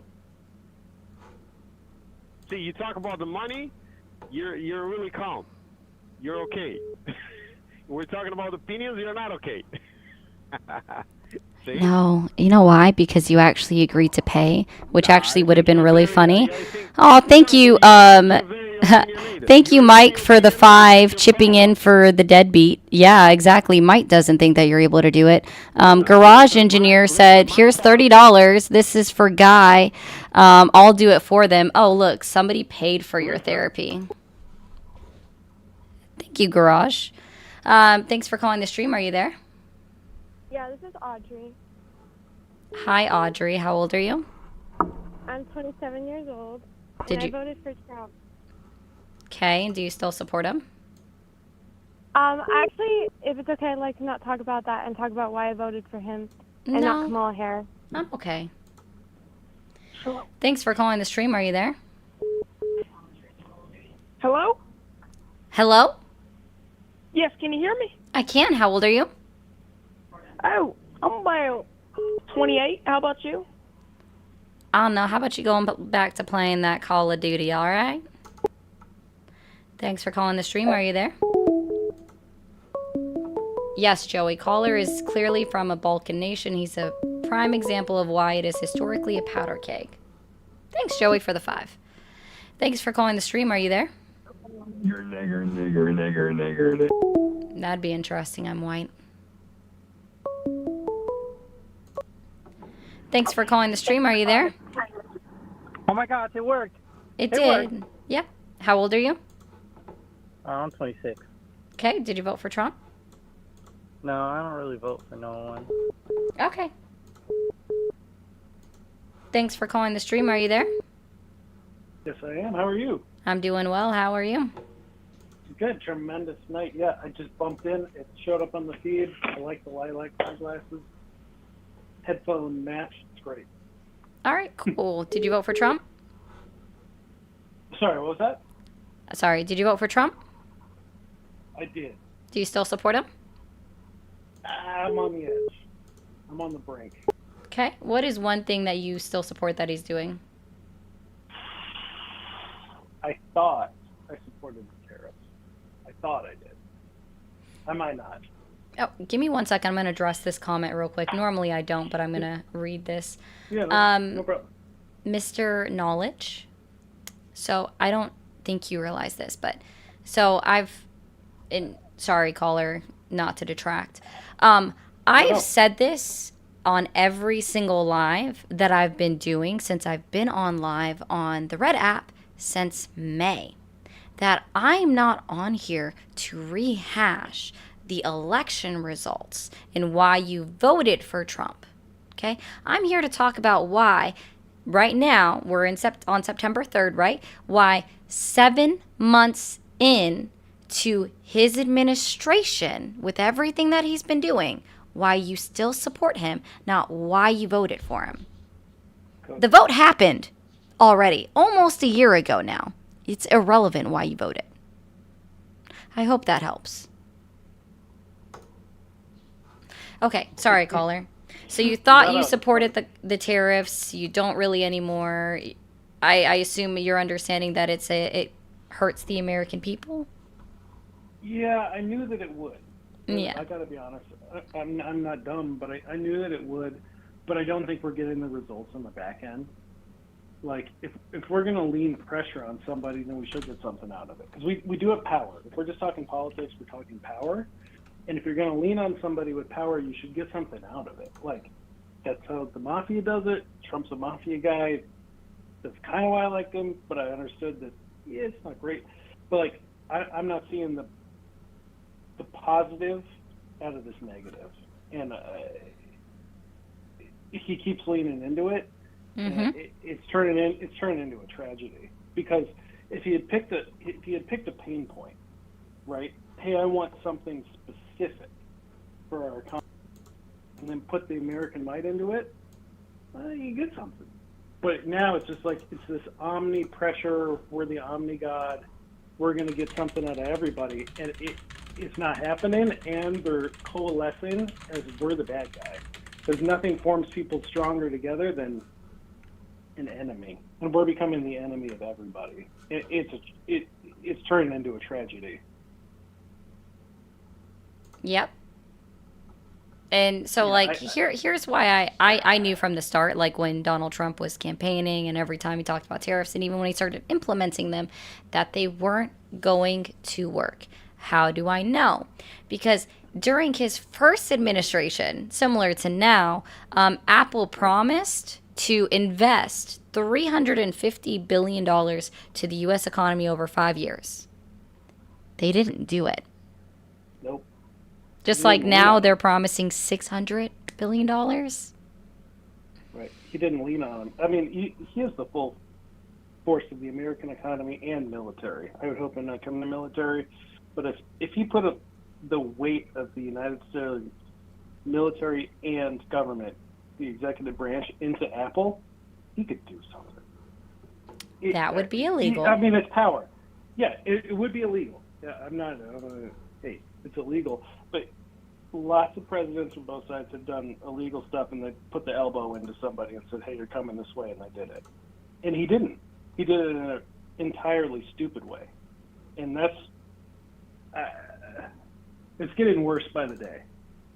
See, you talk about the money, you're really calm. You're okay. We're talking about opinions, you're not okay. See? No, you know why? Because you actually agreed to pay, which actually would have been really funny. Oh, thank you, thank you, Mike, for the 5 chipping in for the deadbeat. Yeah, exactly. Mike doesn't think that you're able to do it. Garage engineer said, "Here's $30. This is for Guy. I'll do it for them." Oh, look, somebody paid for your therapy. Thank you, Garage. Thanks for calling the stream. Are you there? Yeah, this is Audrey. Hi, Audrey. How old are you? I'm 27 years old. Did and you- I voted for Trump. Okay, and do you still support him? Actually, if it's okay, I'd like to not talk about that and talk about why I voted for him and not Kamala Harris. I'm okay. Thanks for calling the stream. Are you there? Hello? Hello? Yes, can you hear me? I can. How old are you? Oh, I'm about 28. How about you? I don't know. How about you going back to playing that Call of Duty, all right? Thanks for calling the stream. Are you there? Yes, Joey. Caller is clearly from a Balkan nation. He's a prime example of why it is historically a powder keg. Thanks, Joey, for the 5. Thanks for calling the stream. Are you there? You're nigger. That'd be interesting. I'm white. Thanks for calling the stream. Are you there? Oh my gosh, it worked. It worked. did. Yeah. How old are you? I'm 26. Okay. Did you vote for Trump? No, I don't really vote for no one. Okay. Thanks for calling the stream. Are you there? Yes, I am. How are you? I'm doing well. How are you? Good. Tremendous night. Yeah, I just bumped in. It showed up on the feed. I like the lilac eyeglasses. Headphone match. It's great. All right. Cool. Did you vote for Trump? Sorry, what was that? Sorry. Did you vote for Trump? I did. Do you still support him? I'm on the edge. I'm on the brink. Okay. What is one thing that you still support that he's doing? I thought I supported the tariffs. I thought I did. I might not. Oh, give me 1 second. I'm going to address this comment real quick. Normally I don't, but I'm going to read this. Yeah, no problem. Mr. Knowledge. So I don't think you realize this, but so sorry, caller, not to detract. I've said this on every single live that I've been doing since I've been on live on the Red app since May, that I'm not on here to rehash the election results and why you voted for Trump. Okay? I'm here to talk about why right now, we're on September 3rd, right? Why 7 months in to his administration, with everything that he's been doing, why you still support him, not why you voted for him. The vote happened already, almost a year ago now. It's irrelevant why you voted. I hope that helps. Okay, sorry, caller. So you thought you supported the tariffs. You don't really anymore. I assume you're understanding that it hurts the American people? Yeah, I knew that it would. Yeah. I gotta be honest. I'm not dumb, but I knew that it would. But I don't think we're getting the results on the back end. Like, if we're gonna lean pressure on somebody, then we should get something out of it. Because we do have power. If we're just talking politics, we're talking power. And if you're gonna lean on somebody with power, you should get something out of it. Like, that's how the mafia does it. Trump's a mafia guy. That's kind of why I liked him. But I understood that it's not great. But like, I'm not seeing the positive out of this negative, and he keeps leaning into it. Mm-hmm. It's turning into a tragedy, because if he had picked a pain point, right? Hey, I want something specific for our economy, and then put the American might into it, you get something. But now it's just like, it's this omni pressure. We're the omni god. We're going to get something out of everybody, and it's not happening. And they're coalescing as we're the bad guy. There's nothing forms people stronger together than an enemy, and we're becoming the enemy of everybody. It's turning into a tragedy. Yep. And so, here's why I knew from the start, like when Donald Trump was campaigning and every time he talked about tariffs and even when he started implementing them, that they weren't going to work. How do I know? Because during his first administration, similar to now, Apple promised to invest $350 billion to the U.S. economy over 5 years. They didn't do it. Nope. Just like now they're promising $600 billion. Right. He didn't lean on him. I mean, he has the full force of the American economy and military. I would hope him not come to military. But if he put the weight of the United States military and government, the executive branch, into Apple, he could do something. That would be illegal. I mean, it's power. Yeah, it would be illegal. Yeah, hey, it's illegal. But lots of presidents from both sides have done illegal stuff, and they put the elbow into somebody and said, hey, you're coming this way, and they did it. And he didn't. He did it in an entirely stupid way. And that's it's getting worse by the day.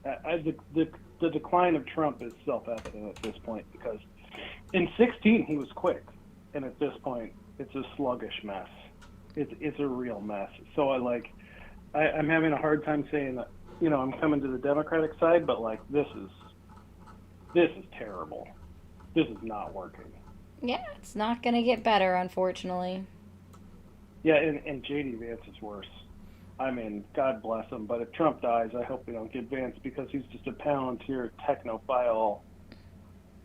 The decline of Trump is self-evident at this point, because in 2016 he was quick, and at this point it's a sluggish mess. It's a real mess. So I'm having a hard time saying that, I'm coming to the Democratic side, but like this is terrible. This is not working. Yeah, it's not going to get better, unfortunately. Yeah, and J.D. Vance is worse. I mean, God bless him, but if Trump dies, I hope we don't get Vance, because he's just a Palantir technophile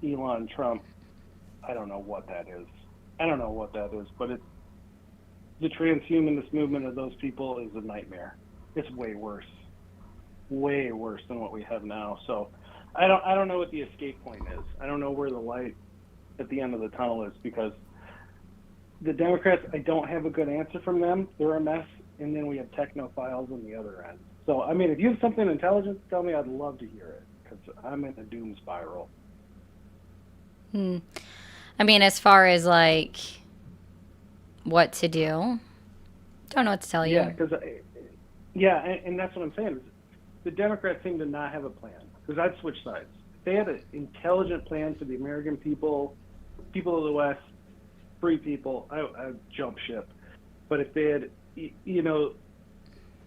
Elon Trump. I don't know what that is. But the transhumanist movement of those people is a nightmare. It's way worse than what we have now. So I don't know what the escape point is. I don't know where the light at the end of the tunnel is, because the Democrats, I don't have a good answer from them. They're a mess. And then we have technophiles on the other end. So, I mean, if you have something intelligent to tell me, I'd love to hear it, because I'm in a doom spiral. I mean, as far as, what to do, don't know what to tell you. Yeah, and that's what I'm saying. Is the Democrats seem to not have a plan, because I'd switch sides. If they had an intelligent plan for the American people of the West, free people, I'd jump ship. But if they had,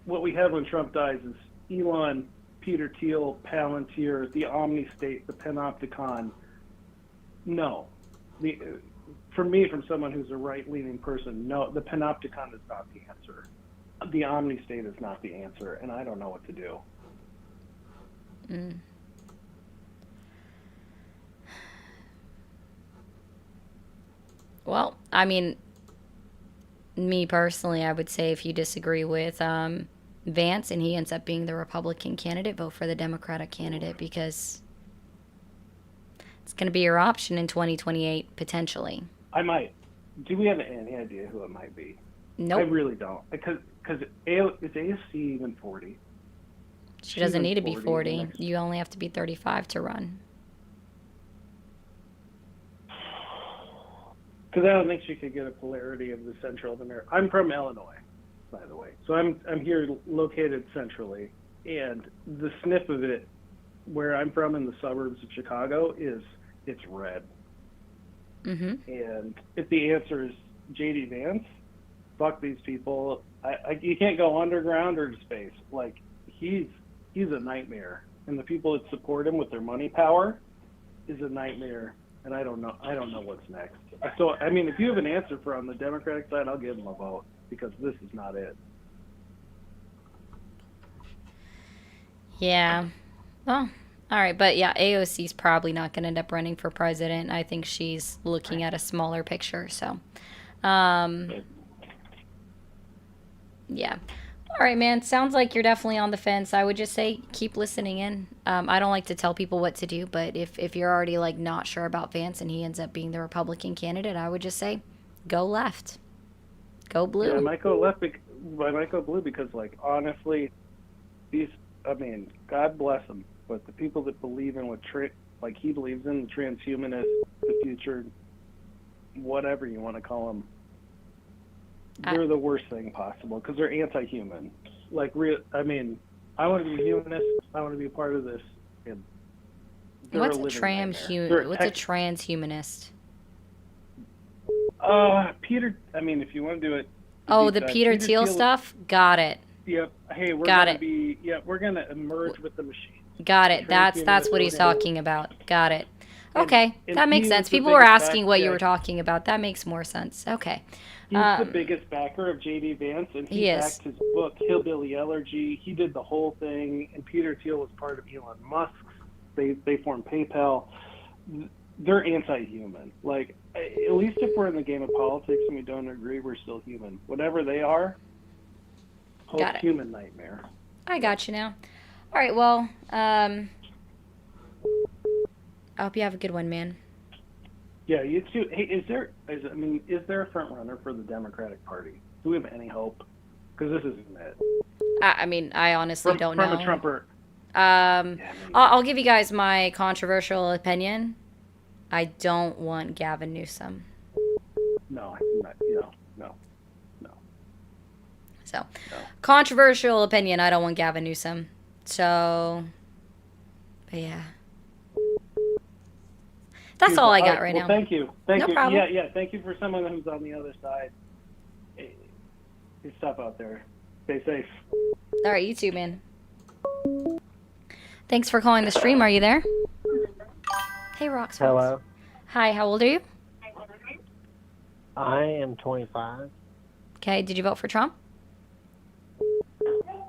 what we have when Trump dies is Elon, Peter Thiel, Palantir, the Omni State, the Panopticon. No. For me, from someone who's a right-leaning person, no, the Panopticon is not the answer. The Omni State is not the answer, and I don't know what to do. Well, I mean, me personally, I would say if you disagree with Vance and he ends up being the Republican candidate, vote for the Democratic candidate because it's going to be your option in 2028, potentially. I might. Do we have any idea who it might be? Nope. I really don't. Because is AFC even 40? She doesn't need to be 40. You only have to be 35 to run. Because I don't think she could get a polarity of the central of America. I'm from Illinois, by the way, so I'm here located centrally, and the sniff of it, where I'm from in the suburbs of Chicago, it's red. Mm-hmm. And if the answer is J.D. Vance, fuck these people. You can't go underground or to space. Like he's a nightmare, and the people that support him with their money power is a nightmare. And I don't know what's next. So, I mean, if you have an answer for on the Democratic side, I'll give them a vote because this is not it. Yeah. Well, all right. But yeah, AOC's probably not going to end up running for president. I think she's looking at a smaller picture. So, yeah. All right, man. Sounds like you're definitely on the fence. I would just say keep listening in. I don't like to tell people what to do, but if you're already like not sure about Vance and he ends up being the Republican candidate, I would just say go left, go blue. Yeah, I might go left. I might go blue because, like, honestly, God bless them, but the people that believe in like he believes in, the transhumanist, the future, whatever you want to call them. They're the worst thing possible because they're anti-human. Like, I want to be a humanist. I want to be a part of this. And what's a transhumanist? Peter. I mean, if you want to do it. Oh, the Peter Thiel stuff. Got it. Yep. Hey, we're gonna emerge with the machine. Got it. That's what he's talking about. Got it. Okay, that makes sense. People were asking what you were talking about. That makes more sense. Okay. He's the biggest backer of J.D. Vance, and he backed his book, Hillbilly Elegy. He did the whole thing, and Peter Thiel was part of Elon Musk's. They formed PayPal. They're anti-human. Like, at least if we're in the game of politics and we don't agree, we're still human. Whatever they are, post-human nightmare. I got you now. All right, well, I hope you have a good one, man. Yeah, you too. Hey, is there a front runner for the Democratic Party? Do we have any hope? Because this isn't it. I honestly don't know. From a Trumper. I'll give you guys my controversial opinion. I don't want Gavin Newsom. No. So, controversial opinion. I don't want Gavin Newsom. So, but yeah. That's all I got right now. Thank you. No problem. Yeah. Thank you for someone who's on the other side. It's tough out there. Stay safe. All right, you too, man. Thanks for calling the stream. Are you there? Hey, Rox. Hello. Hi, how old are you? I am 25. Okay, did you vote for Trump?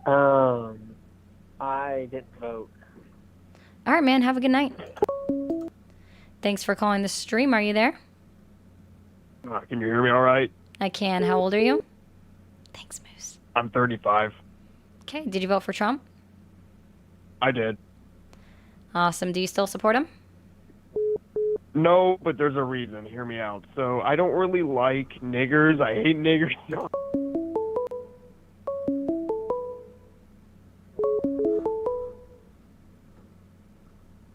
I didn't vote. All right, man. Have a good night. Thanks for calling the stream. Are you there? Can you hear me all right? I can. How old are you? Thanks, Moose. I'm 35. Okay, did you vote for Trump? I did. Awesome. Do you still support him? No, but there's a reason. Hear me out. So I don't really like niggers. I hate niggers.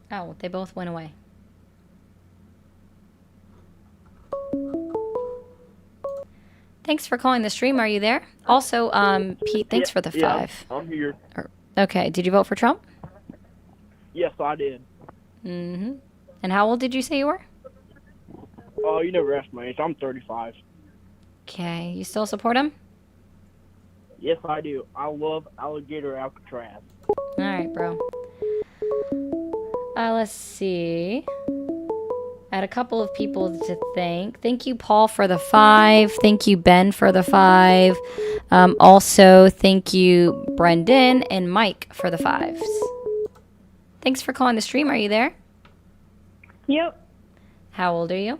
Oh, they both went away. Thanks for calling the stream. Are you there? Also, Pete, thanks for the 5. I'm here. Okay, did you vote for Trump? Yes, I did. Mm-hmm. And how old did you say you were? Oh, you never asked my age. I'm 35. Okay, you still support him? Yes, I do. I love Alligator Alcatraz. All right, bro. Let's see. I had a couple of people to thank. Thank you, Paul, for the 5. Thank you, Ben, for the 5. Also, thank you, Brendan and Mike, for the 5s. Thanks for calling the stream. Are you there? Yep. How old are you?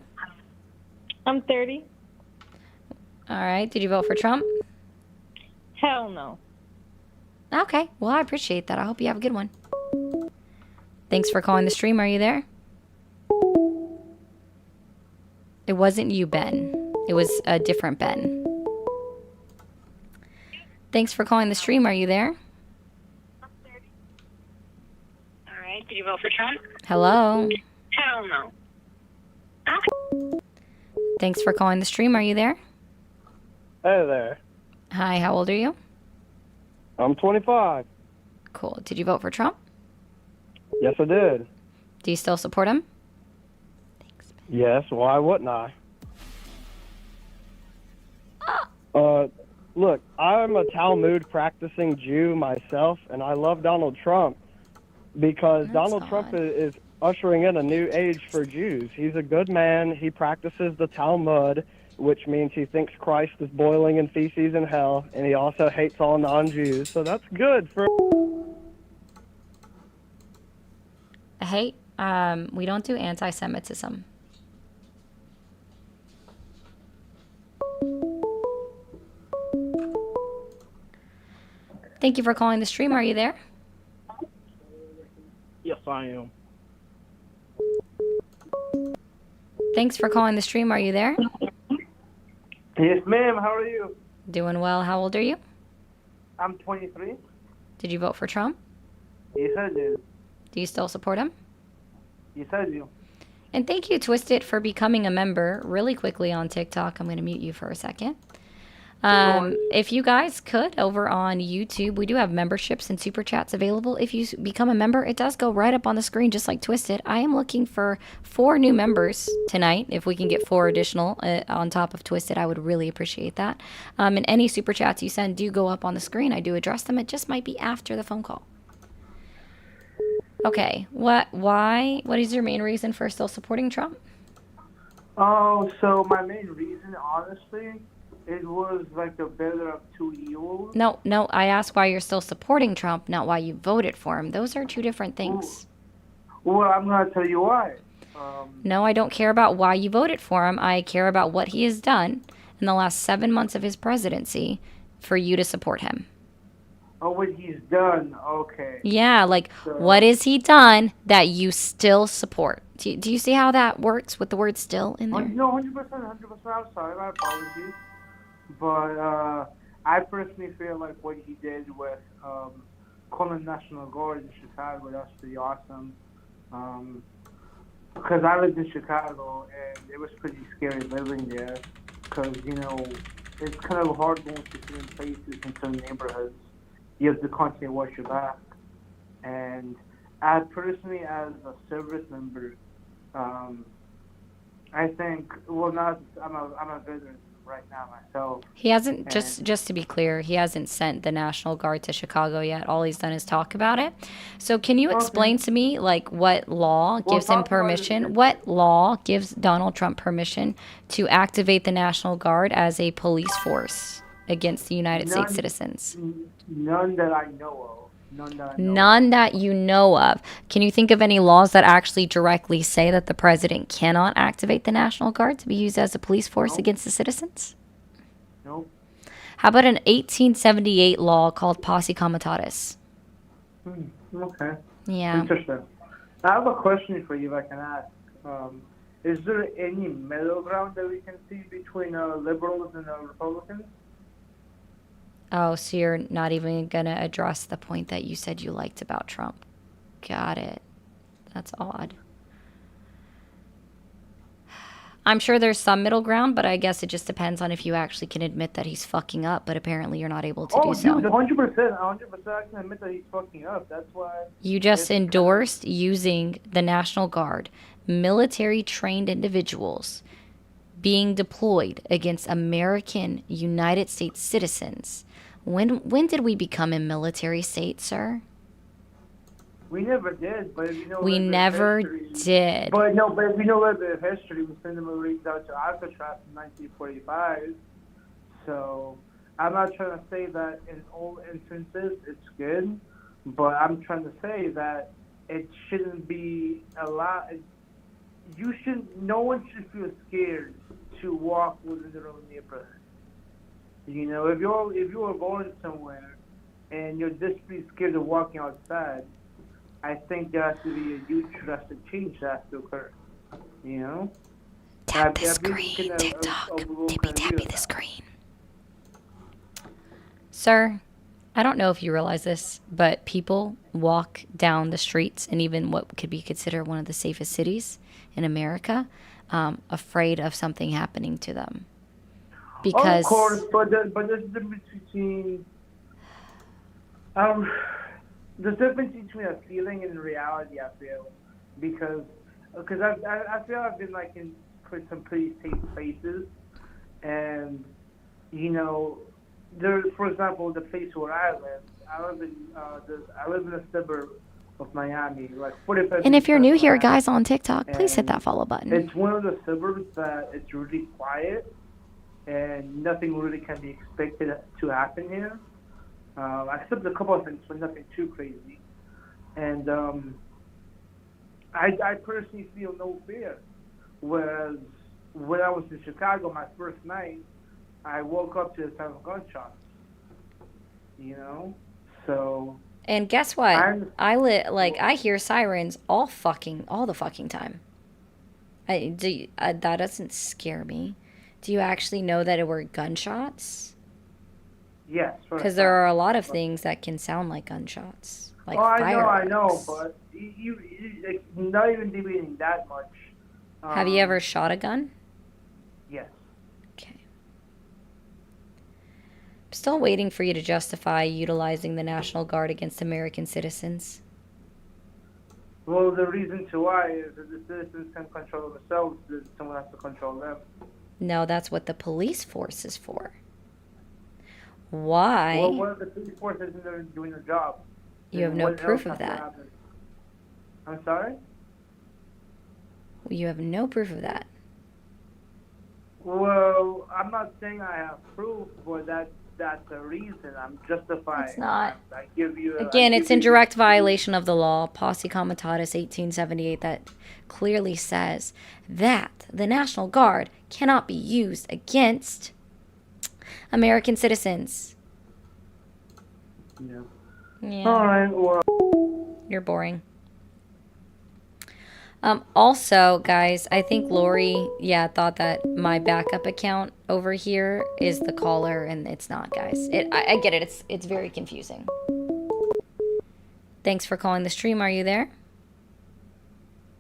I'm 30. All right. Did you vote for Trump? Hell no. Okay. Well, I appreciate that. I hope you have a good one. Thanks for calling the stream. Are you there? It wasn't you, Ben. It was a different Ben. Thanks for calling the stream. Are you there? All right. Did you vote for Trump? Hello. Hell no. Thanks for calling the stream. Are you there? Hey there. Hi. How old are you? I'm 25. Cool. Did you vote for Trump? Yes, I did. Do you still support him? Yes, why wouldn't I? Look, I'm a Talmud practicing Jew myself, and I love Donald Trump because Donald Trump is ushering in a new age for Jews. He's a good man. He practices the Talmud, which means he thinks Christ is boiling in feces in hell, and he also hates all non-Jews. So that's good for... Hey, we don't do anti-Semitism. Thank you for calling the stream. Are you there? Yes, I am. Thanks for calling the stream. Are you there? Yes, ma'am. How are you? Doing well. How old are you? I'm 23. Did you vote for Trump? Yes, I did. Do you still support him? Yes, I do. And thank you, Twisted, for becoming a member really quickly on TikTok. I'm going to mute you for a second. If you guys could, over on YouTube, we do have memberships and super chats available. If you become a member, it does go right up on the screen, just like Twisted. I am looking for 4 new members tonight. If we can get 4 additional on top of Twisted, I would really appreciate that. And any super chats you send do go up on the screen. I do address them. It just might be after the phone call. Okay, what is your main reason for still supporting Trump? Oh, so my main reason, honestly, it was like the better of two evils. No, I asked why you're still supporting Trump, not why you voted for him. Those are 2 different things. Well, I'm going to tell you why. No, I don't care about why you voted for him. I care about what he has done in the last 7 months of his presidency for you to support him. Oh, what he's done, okay. Yeah, like, what has he done that you still support? Do you see how that works with the word still in there? No, 100%, 100%. I'm sorry, my apologies. But I personally feel like what he did with calling National Guard in Chicago, that's pretty awesome. Because I lived in Chicago, and it was pretty scary living there. Because, you know, it's kind of hard going to certain places in certain neighborhoods. You have to constantly watch your back. And I personally, as a service member, I think, well, I'm a veteran right now myself. He hasn't, just to be clear, he hasn't sent the National Guard to Chicago yet. All he's done is talk about it. So can you explain to me, like, what law gives him permission? What law gives Donald Trump permission to activate the National Guard as a police force against the United States citizens? None that I know of. None that you know of. Can you think of any laws that actually directly say that the president cannot activate the National Guard to be used as a police force against the citizens? Nope. How about an 1878 law called Posse Comitatus? Okay. Yeah. Interesting. I have a question for you, if I can ask. Is there any middle ground that we can see between liberals and Republicans? Oh, so you're not even going to address the point that you said you liked about Trump. Got it. That's odd. I'm sure there's some middle ground, but I guess it just depends on if you actually can admit that he's fucking up, but apparently you're not able to do so. Oh, dude, 100%. 100% I can admit that he's fucking up. That's why... You just endorsed using the National Guard, military-trained individuals being deployed against American United States citizens. When did we become a military state, sir? We never did, but if you know... We never did. But if you know a bit of history, we sent the Marines out to Alcatraz in 1945. So, I'm not trying to say that in all instances it's good, but I'm trying to say that it shouldn't be no one should feel scared to walk within their own neighborhood. You know, if you're going somewhere and you're desperately scared of walking outside, I think there has to be a huge drastic change that has to occur. You know? Tap the screen, TikTok. Tippy tappy the screen. Sir, I don't know if you realize this, but people walk down the streets in even what could be considered one of the safest cities in America, afraid of something happening to them. Because of course, but there's a difference between the difference between a feeling and reality. I feel because I feel I've been like in some pretty safe places, and you know, there. For example, the place where I live in a suburb of Miami, like 45. And if you're new here, guys, on TikTok, please hit that follow button. It's one of the suburbs that it's really quiet, and nothing really can be expected to happen here, except a couple of things, but nothing too crazy. And I personally feel no fear. Whereas when I was in Chicago, my first night, I woke up to the sound of gunshots. You know, so. And guess what? I hear sirens all the fucking time. That doesn't scare me. Do you actually know that it were gunshots? Yes. Because there are a lot of things that can sound like gunshots, like fireworks. I know, but you not even debating that much. Have you ever shot a gun? Yes. Okay. I'm still waiting for you to justify utilizing the National Guard against American citizens. Well, the reason to why is that the citizens can control themselves, someone has to control them. No, that's what the police force is for. Why? Well, what if the police force isn't there doing their job? You have no proof of that. I'm sorry? You have no proof of that. Well, I'm not saying I have proof, but that's a reason. I'm justifying. It's not. I give you. Again, it's in direct violation of the law, Posse Comitatus 1878, that clearly says that the National Guard cannot be used against American citizens. Yeah. Yeah. All right. Well. You're boring. Also, guys, I think Lori, thought that my backup account over here is the caller, and it's not, guys. I get it. It's very confusing. Thanks for calling the stream. Are you there?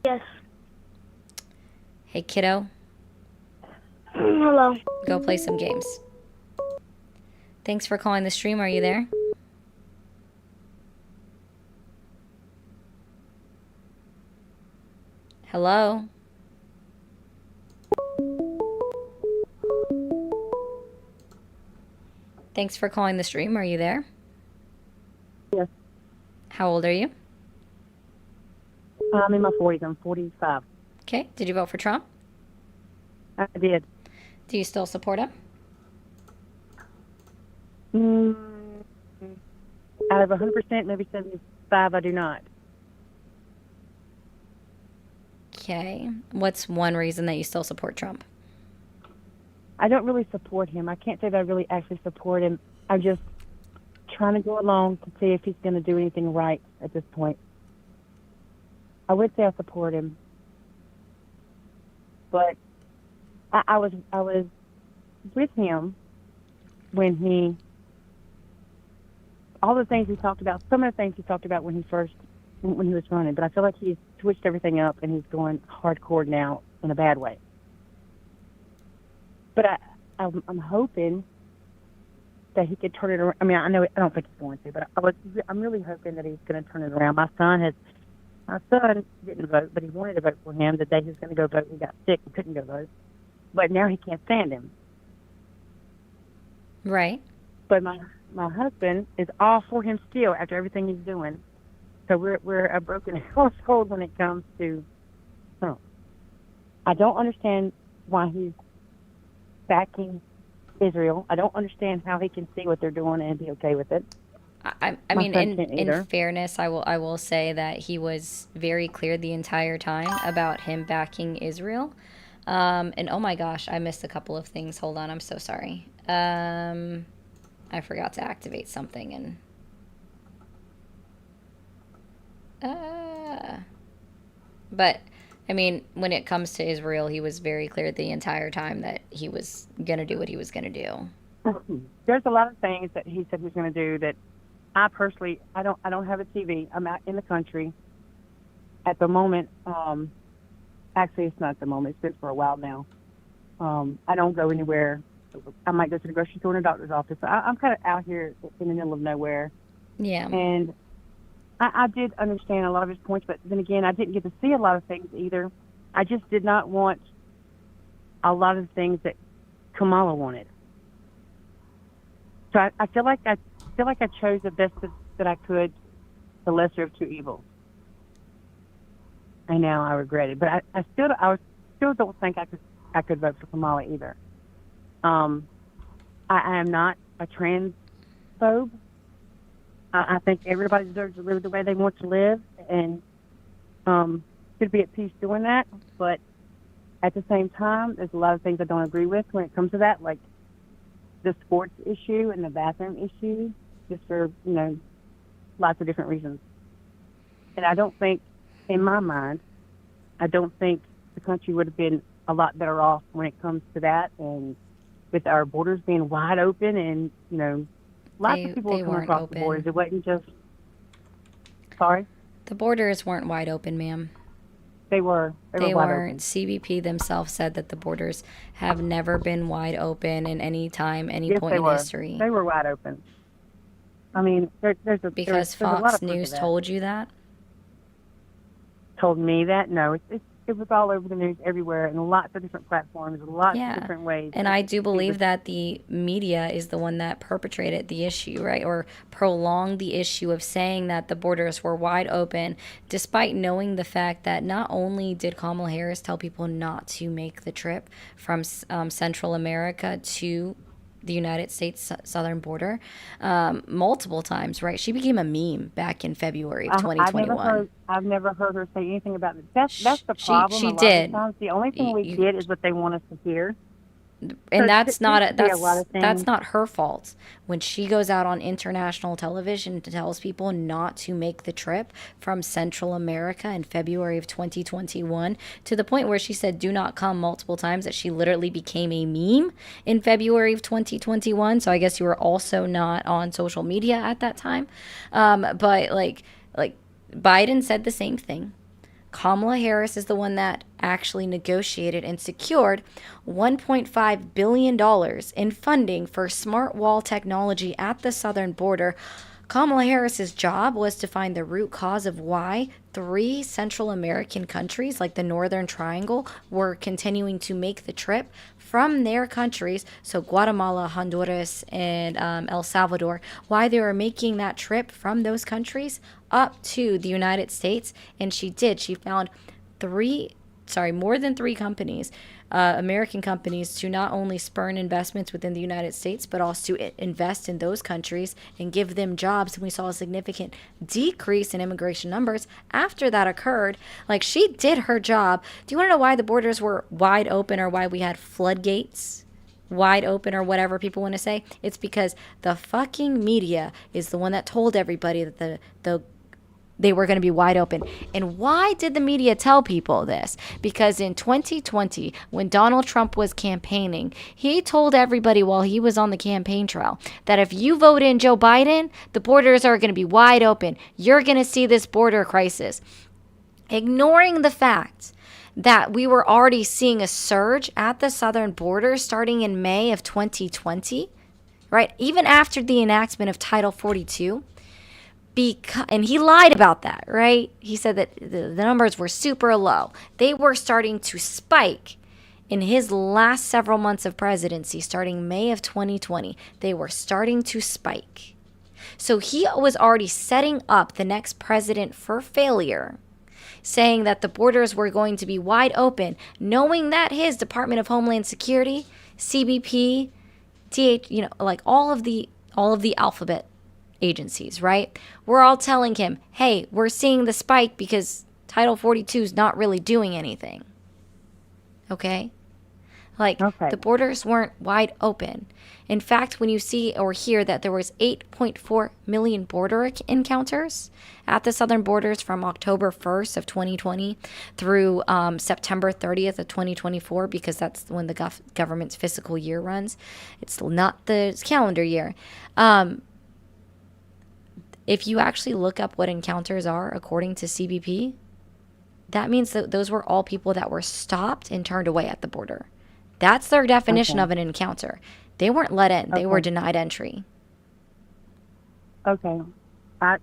Yes. Hey, kiddo. Hello. Go play some games. Thanks for calling the stream. Are you there? Hello? Thanks for calling the stream. Are you there? Yes. How old are you? I'm in my 40s. I'm 45. Okay. Did you vote for Trump? I did. Do you still support him? Out of 100%, maybe 75, I do not. Okay. What's one reason that you still support Trump? I don't really support him. I can't say that I really actually support him. I'm just trying to go along to see if he's going to do anything right at this point. I would say I support him, but I was with him when all the things he talked about. Some of the things he talked about when he was running, but I feel like he's switched everything up and he's going hardcore now in a bad way. But I'm hoping that he could turn it around. I mean, I don't think he's going to, but I'm really hoping that he's going to turn it around. My son didn't vote, but he wanted to vote for him the day he was going to go vote. He got sick and couldn't go vote, but now he can't stand him. Right. But my husband is all for him still after everything he's doing. So we're a broken household when it comes to Trump. I don't understand why he's backing Israel. I don't understand how he can see what they're doing and be okay with it. I mean, in fairness, I will say that he was very clear the entire time about him backing Israel. And oh my gosh, I missed a couple of things. Hold on, I'm so sorry. I forgot to activate something and but I mean, when it comes to Israel, he was very clear the entire time that he was gonna do what he was gonna do. There's a lot of things that he said he was going to do that I personally, I don't have a TV. I'm out in the country at the moment. Actually, it's not at the moment. It's been for a while now. I don't go anywhere. I might go to the grocery store and a doctor's office. I'm kind of out here in the middle of nowhere. Yeah. And I did understand a lot of his points, but then again, I didn't get to see a lot of things either. I just did not want a lot of the things that Kamala wanted. So I feel like I chose the best that I could, the lesser of two evils. And now I regret it, but I still don't think I could vote for Kamala either. I am not a transphobe. I think everybody deserves to live the way they want to live, and should be at peace doing that. But at the same time, there's a lot of things I don't agree with when it comes to that, like the sports issue and the bathroom issue, just for, lots of different reasons. And I don't think, in my mind, I don't think the country would have been a lot better off when it comes to that, and with our borders being wide open and, lots of people coming across the borders. It wasn't just, sorry? The borders weren't wide open, ma'am. They were. They wide weren't. open. CBP themselves said that the borders have never been wide open in any time, any Yes, point they in were. history. They were wide open. I mean, there's a Because there's a lot Fox of proof of News that. told you that? Told me that? No, it was all over the news everywhere, and lots of different platforms, lots of different ways. And I do believe that the media is the one that perpetrated the issue, right? Or prolonged the issue of saying that the borders were wide open, despite knowing the fact that not only did Kamala Harris tell people not to make the trip from Central America to the United States southern border multiple times, right? She became a meme back in February of 2021. I've never heard her say anything about it. That's the problem. She a lot did. Of the times. The only thing we get is what they want us to hear. And So that's there could be a lot of that's things. not her fault. When she goes out on international television and tells people not to make the trip from Central America in February of 2021, to the point where she said do not come multiple times, that she literally became a meme in February of 2021. So I guess you were also not on social media at that time. But like Biden said the same thing. Kamala Harris is the one that actually negotiated and secured $1.5 billion in funding for smart wall technology at the southern border. Kamala Harris's job was to find the root cause of why 3 Central American countries, like the Northern Triangle, were continuing to make the trip from their countries, so Guatemala, Honduras, and El Salvador, why they were making that trip from those countries up to the United States. And she found more than 3 companies, American companies, to not only spurn investments within the United States, but also invest in those countries and give them jobs. And we saw a significant decrease in immigration numbers after that occurred. Like, she did her job. Do you want to know why the borders were wide open, or why we had floodgates wide open, or whatever people want to say? It's because the fucking media is the one that told everybody that they were going to be wide open. And why did the media tell people this? Because in 2020, when Donald Trump was campaigning, he told everybody while he was on the campaign trail that if you vote in Joe Biden, the borders are going to be wide open. You're going to see this border crisis. Ignoring the fact that we were already seeing a surge at the southern border starting in May of 2020, right? Even after the enactment of Title 42. And he lied about that, right? He said that the numbers were super low. They were starting to spike in his last several months of presidency, starting May of 2020. They were starting to spike. So he was already setting up the next president for failure, saying that the borders were going to be wide open, knowing that his Department of Homeland Security, CBP, like all of the alphabet agencies, right? We're all telling him, hey, we're seeing the spike because Title 42 is not really doing anything. Okay? Like, the borders weren't wide open. In fact, when you see or hear that there was 8.4 million border encounters at the southern borders from October 1st of 2020 through September 30th of 2024, because that's when the government's fiscal year runs. It's not the calendar year. If you actually look up what encounters are according to CBP, that means that those were all people that were stopped and turned away at the border. That's their definition of an encounter. They weren't let in. They were denied entry. Okay. I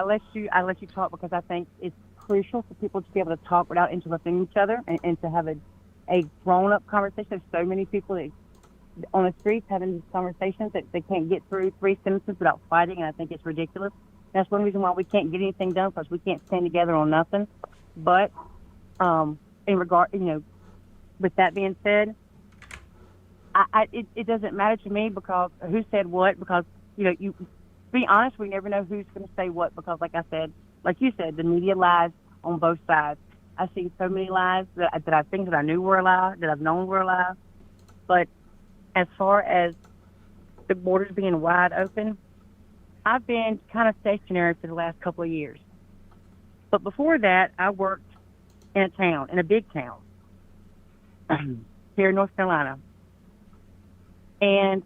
let you talk because I think it's crucial for people to be able to talk without interrupting each other and to have a grown-up conversation. There's so many people that, on the streets having these conversations that they can't get through 3 sentences without fighting, and I think it's ridiculous. That's one reason why we can't get anything done, because we can't stand together on nothing. But in regard, with that being said, it doesn't matter to me because who said what, because you be honest, we never know who's going to say what, because like you said, the media lies on both sides. I've seen so many lies that I think that I knew were a lie, that I've known were a lie. But as far as the borders being wide open, I've been kind of stationary for the last couple of years. But before that, I worked in a big town here in North Carolina. And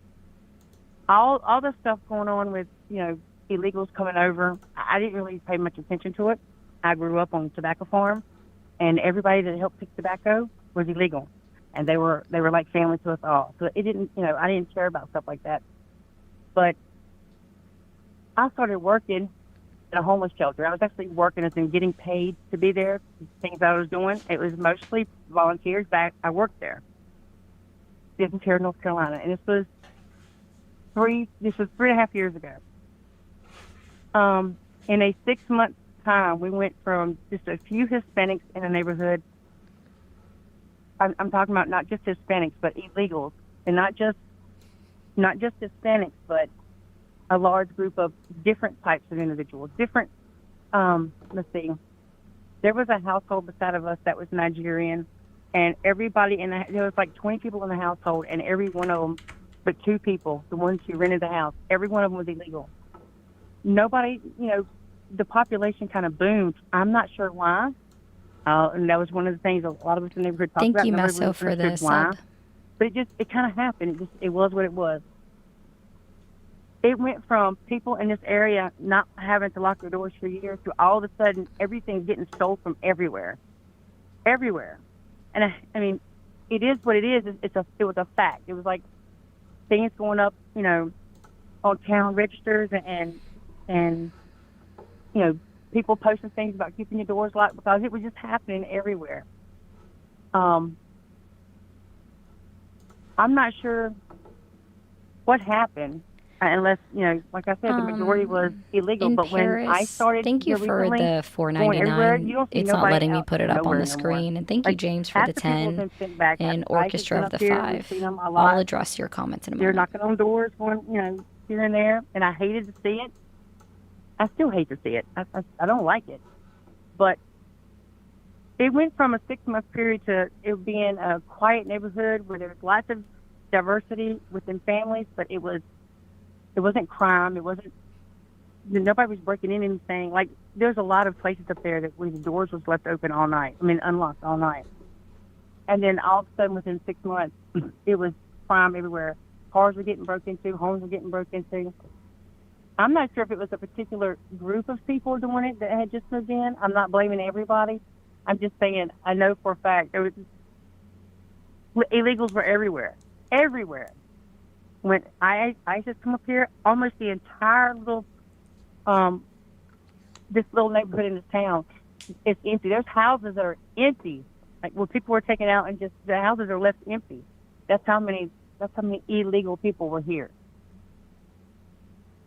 all the stuff going on with, illegals coming over, I didn't really pay much attention to it. I grew up on a tobacco farm, and everybody that helped pick tobacco was illegal. And they were like family to us all. So it didn't, I didn't care about stuff like that. But I started working at a homeless shelter. I was actually working as in getting paid to be there, things I was doing. It was mostly volunteers back. I worked there. This is here in North Carolina. And this was 3.5 years ago. In a 6-month time, we went from just a few Hispanics in a neighborhood. I'm talking about not just Hispanics, but illegals, and not just Hispanics, but a large group of different types of individuals. Different. Let's see. There was a household beside of us that was Nigerian, and everybody there was like 20 people in the household, and every one of them, but 2 people, the ones who rented the house, every one of them was illegal. Nobody, the population kind of boomed. I'm not sure why. And that was one of the things a lot of us in the neighborhood talked about. Thank you, Meso, for the sub. But it kind of happened. It was what it was. It went from people in this area not having to lock their doors for years to all of a sudden everything getting stole from everywhere. Everywhere. And I mean, it is what it is. It was a fact. It was like things going up, on town registers and people posting things about keeping your doors locked because it was just happening everywhere. I'm not sure what happened, unless, like I said, the majority was illegal. But Paris, when I started, thank you for the $4.99. It's not letting me put it up on the screen. And thank you, James, for the 10 and Orchestra of the 5. I'll address your comments in a They're moment. knocking on doors, going, here and there, and I hated to see it. I still hate to see it. I don't like it. But it went from a 6-month period to it being a quiet neighborhood where there was lots of diversity within families, but it wasn't crime. Nobody was breaking in anything. Like, there's a lot of places up there where the doors was left open all night. Unlocked all night. And then all of a sudden, within 6 months, it was crime everywhere. Cars were getting broken into, homes were getting broken into. I'm not sure if it was a particular group of people doing it that had just moved in. I'm not blaming everybody. I'm just saying I know for a fact there was illegals were everywhere. Everywhere. When I just come up here, almost the entire this little neighborhood in this town is empty. There's houses that are empty, like where people were taken out and just the houses are left empty. That's how many illegal people were here.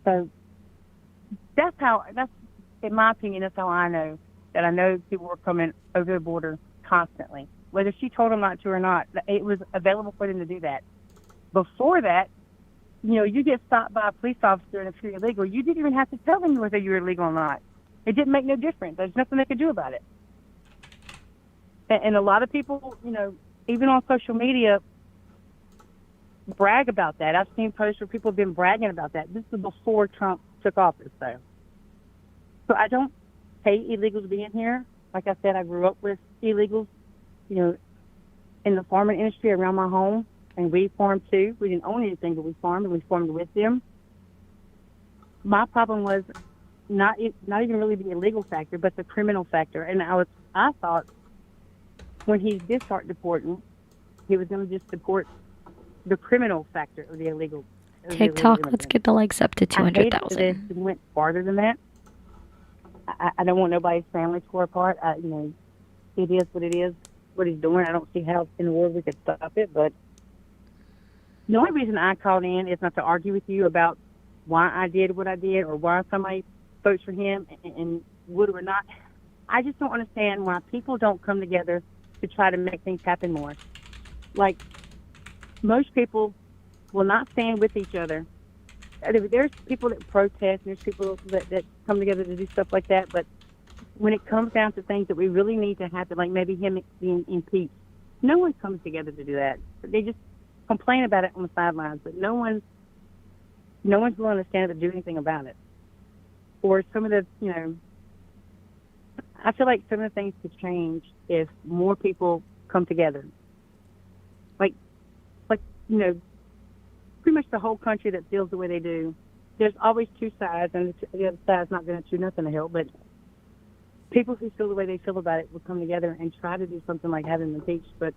So that's in my opinion, that's how I know that I know people were coming over the border constantly. Whether she told them not to or not, it was available for them to do that. Before that, you get stopped by a police officer and if you're illegal, you didn't even have to tell them whether you were illegal or not. It didn't make no difference. There's nothing they could do about it. And a lot of people, even on social media, brag about that. I've seen posts where people have been bragging about that. This is before Trump took office, though. So I don't hate illegals being here. Like I said, I grew up with illegals, you know, in the farming industry around my home, and we farmed too. We didn't own anything, but we farmed, and we farmed with them. My problem was not even really the illegal factor, but the criminal factor. And I thought when he did start deporting, he was going to just deport the criminal factor of the illegal. TikTok, let's get the likes up to I hate that 200,000. it went farther than that. I don't want nobody's family to tore apart. It is what it is, what he's doing. I don't see how in the world we could stop it. But the only reason I called in is not to argue with you about why I did what I did or why somebody votes for him and would or not. I just don't understand why people don't come together to try to make things happen more. Like, most people will not stand with each other. There's people that protest, and there's people that come together to do stuff like that, but when it comes down to things that we really need to happen, like maybe him being impeached, no one comes together to do that. They just complain about it on the sidelines, but no one's willing to stand up to do anything about it. Or some of the, I feel like some of the things could change if more people come together. Like, pretty much the whole country that feels the way they do. There's always two sides, and the other side's not going to do nothing to help. But people who feel the way they feel about it will come together and try to do something like having them impeached. But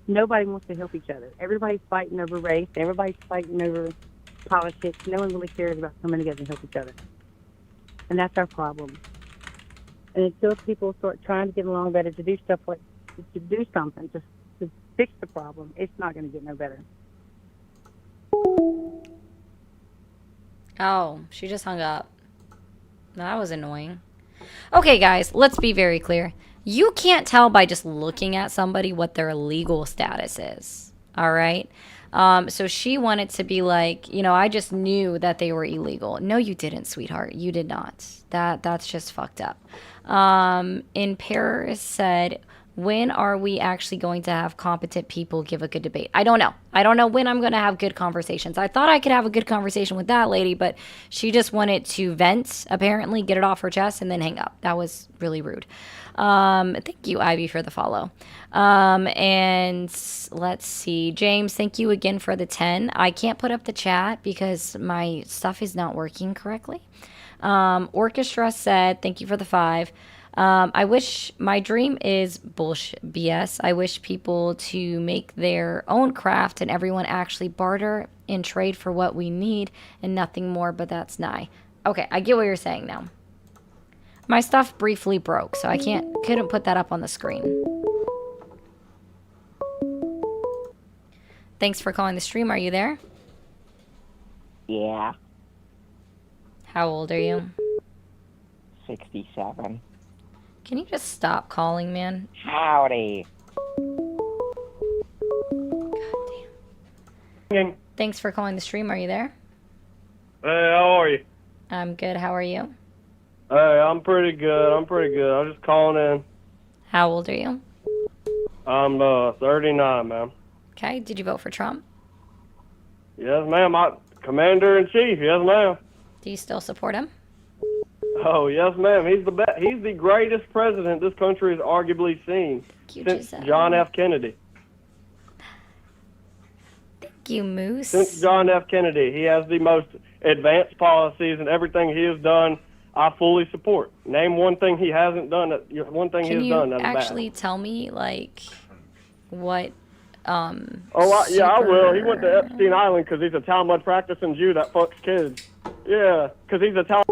nobody wants to help each other. Everybody's fighting over race. Everybody's fighting over politics. No one really cares about coming together and help each other. And that's our problem. And until people start trying to get along better, to do stuff like, to do something, to fix the problem, it's not going to get no better. Oh, she just hung up. That was annoying. Okay, guys, let's be very clear. You can't tell by just looking at somebody what their legal status is. All right? So she wanted to be like, I just knew that they were illegal. No, you didn't, sweetheart. You did not. That's just fucked up. In Paris said, when are we actually going to have competent people give a good debate? I don't know. I don't know when I'm going to have good conversations. I thought I could have a good conversation with that lady, but she just wanted to vent, apparently, get it off her chest, and then hang up. That was really rude. Thank you, Ivy, for the follow. And let's see. James, thank you again for the 10. I can't put up the chat because my stuff is not working correctly. Orchestra said, thank you for the 5. I wish my dream is bullshit BS. I wish people to make their own craft and everyone actually barter and trade for what we need and nothing more, but that's nigh. Okay, I get what you're saying now. My stuff briefly broke, so I couldn't put that up on the screen. Thanks for calling the stream. Are you there? Yeah. How old are you? 67. Can you just stop calling, man? Howdy. Thanks for calling the stream. Are you there? Hey, how are you? I'm good. How are you? Hey, I'm pretty good. I'm just calling in. How old are you? I'm 39, ma'am. Okay. Did you vote for Trump? Yes, ma'am. Commander-in-Chief. Yes, ma'am. Do you still support him? Oh, yes, ma'am. He's the best. He's the greatest president this country has arguably seen since John F. Kennedy. Thank you, Moose. Since John F. Kennedy, he has the most advanced policies, and everything he has done, I fully support. Name one thing he hasn't done. One thing Can he's you done that's bad. actually tell me, like, what? I will. He went to Epstein Island because he's a Talmud practicing Jew that fucks kids. Yeah, because he's a Talmud.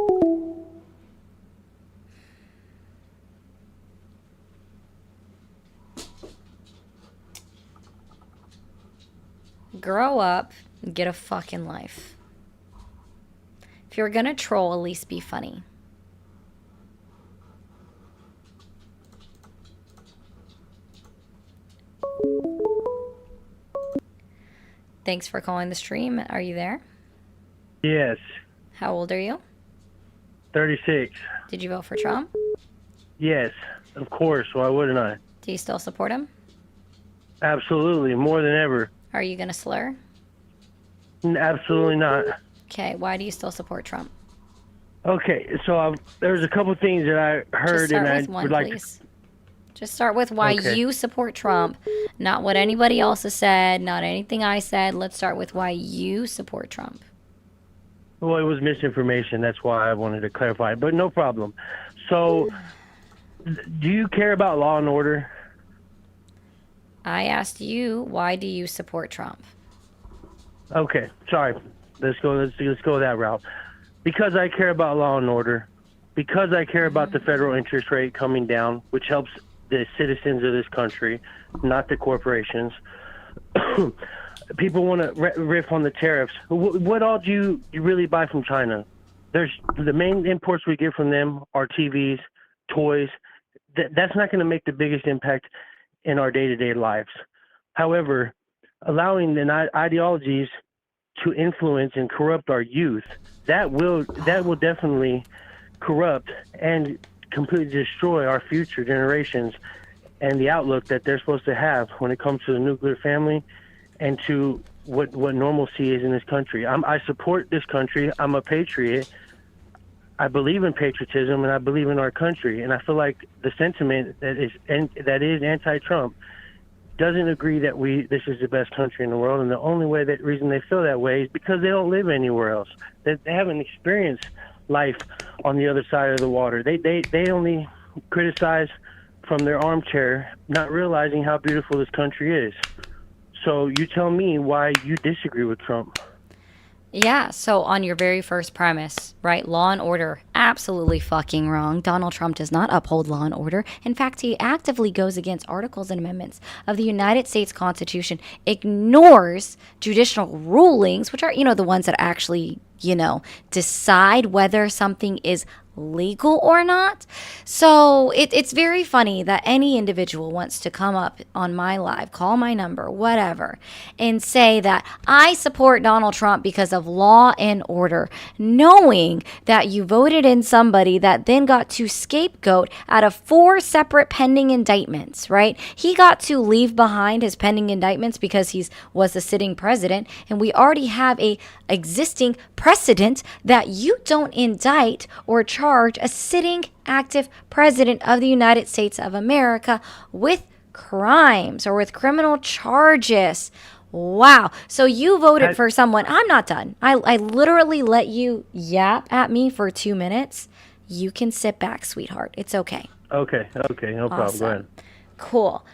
Grow up and get a fucking life. If you're gonna troll, at least be funny. Thanks for calling the stream. Are you there? Yes. How old are you? 36. Did you vote for Trump? Yes, of course. Why wouldn't I? Do you still support him? Absolutely, more than ever. Are you going to slur? Absolutely not. Okay, why do you still support Trump? Okay, so there's a couple things that I heard, Just start and I with one, would like please. Just start with why Okay. you support Trump, not what anybody else has said, not anything I said. Let's start with why you support Trump. Well, it was misinformation. That's why I wanted to clarify. But no problem. So, do you care about law and order? I asked you, why do you support Trump? Okay, sorry. Let's go that route. Because I care about law and order. Because I care about the federal interest rate coming down, which helps the citizens of this country, not the corporations. People want to riff on the tariffs. What all do you really buy from China? There's the main imports we get from them are TVs, toys. That's not going to make the biggest impact in our day-to-day lives. However, allowing the ideologies to influence and corrupt our youth, that will definitely corrupt and completely destroy our future generations and the outlook that they're supposed to have when it comes to the nuclear family and to what normalcy is in this country. I support this country. I'm a patriot. I believe in patriotism and I believe in our country. And I feel like the sentiment that is anti-Trump doesn't agree that this is the best country in the world. And the only reason they feel that way is because they don't live anywhere else. They haven't experienced life on the other side of the water. They only criticize from their armchair, not realizing how beautiful this country is. So you tell me why you disagree with Trump. Yeah, so on your very first premise, right, law and order, absolutely fucking wrong. Donald Trump does not uphold law and order. In fact, he actively goes against articles and amendments of the United States Constitution, ignores judicial rulings, which are, the ones that actually, decide whether something is legal or not. So it's very funny that any individual wants to come up on my live, call my number, whatever, and say that I support Donald Trump because of law and order, knowing that you voted in somebody that then got to scapegoat out of 4 separate pending indictments, right? He got to leave behind his pending indictments because he was the sitting president, and we already have a existing precedent that you don't indict or charge a sitting active president of the United States of America with crimes or with criminal charges. Wow. So you voted for someone. I'm not done. I literally let you yap at me for 2 minutes. You can sit back, sweetheart. It's okay. Okay, no problem. Go ahead. Cool.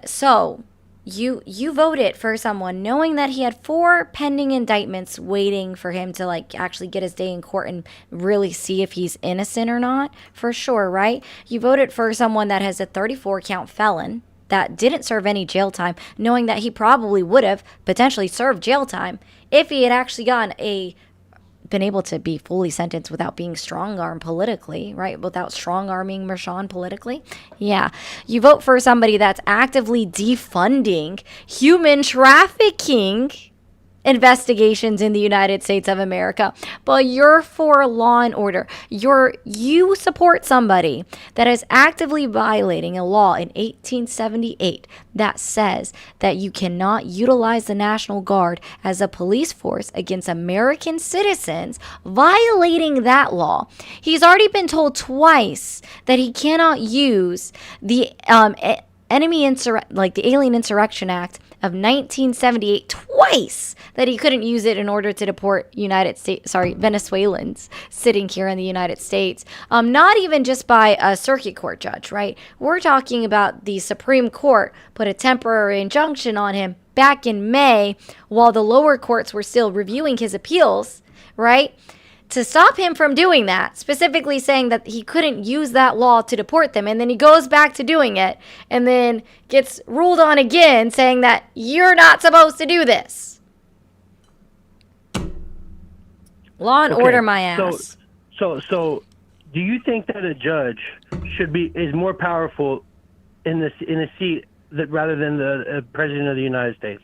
So you voted for someone knowing that he had 4 pending indictments waiting for him to actually get his day in court and really see if he's innocent or not, for sure, right? You voted for someone that has a 34 count felon that didn't serve any jail time, knowing that he probably would have potentially served jail time if he had actually been able to be fully sentenced without being strong-armed politically, right? Without strong-arming Marshawn politically. Yeah. You vote for somebody that's actively defunding human trafficking investigations in the United States of America, but you're for law and order. You support somebody that is actively violating a law in 1878 that says that you cannot utilize the National Guard as a police force against American citizens, violating that law. He's already been told twice that he cannot use the the Alien Insurrection Act of 1978 twice, that he couldn't use it in order to deport Venezuelans sitting here in the United States. Not even just by a circuit court judge, right? We're talking about the Supreme Court put a temporary injunction on him back in May while the lower courts were still reviewing his appeals, right? To stop him from doing that, specifically saying that he couldn't use that law to deport them, and then he goes back to doing it, and then gets ruled on again, saying that you're not supposed to do this. Law and order, my ass. So, do you think that a judge is more powerful in a seat rather than the president of the United States?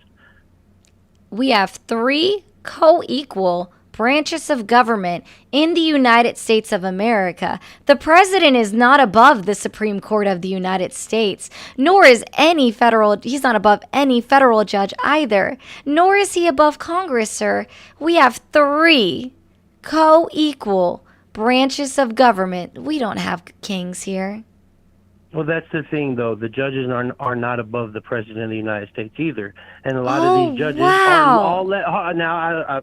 We have 3 co-equal branches of government in the United States of America. The president is not above the Supreme Court of the United States, nor is he's not above any federal judge either, nor is he above Congress, sir. We have 3 co-equal branches of government. We don't have kings here. Well, that's the thing, though. The judges are not above the president of the United States either, and a lot of these judges are all now.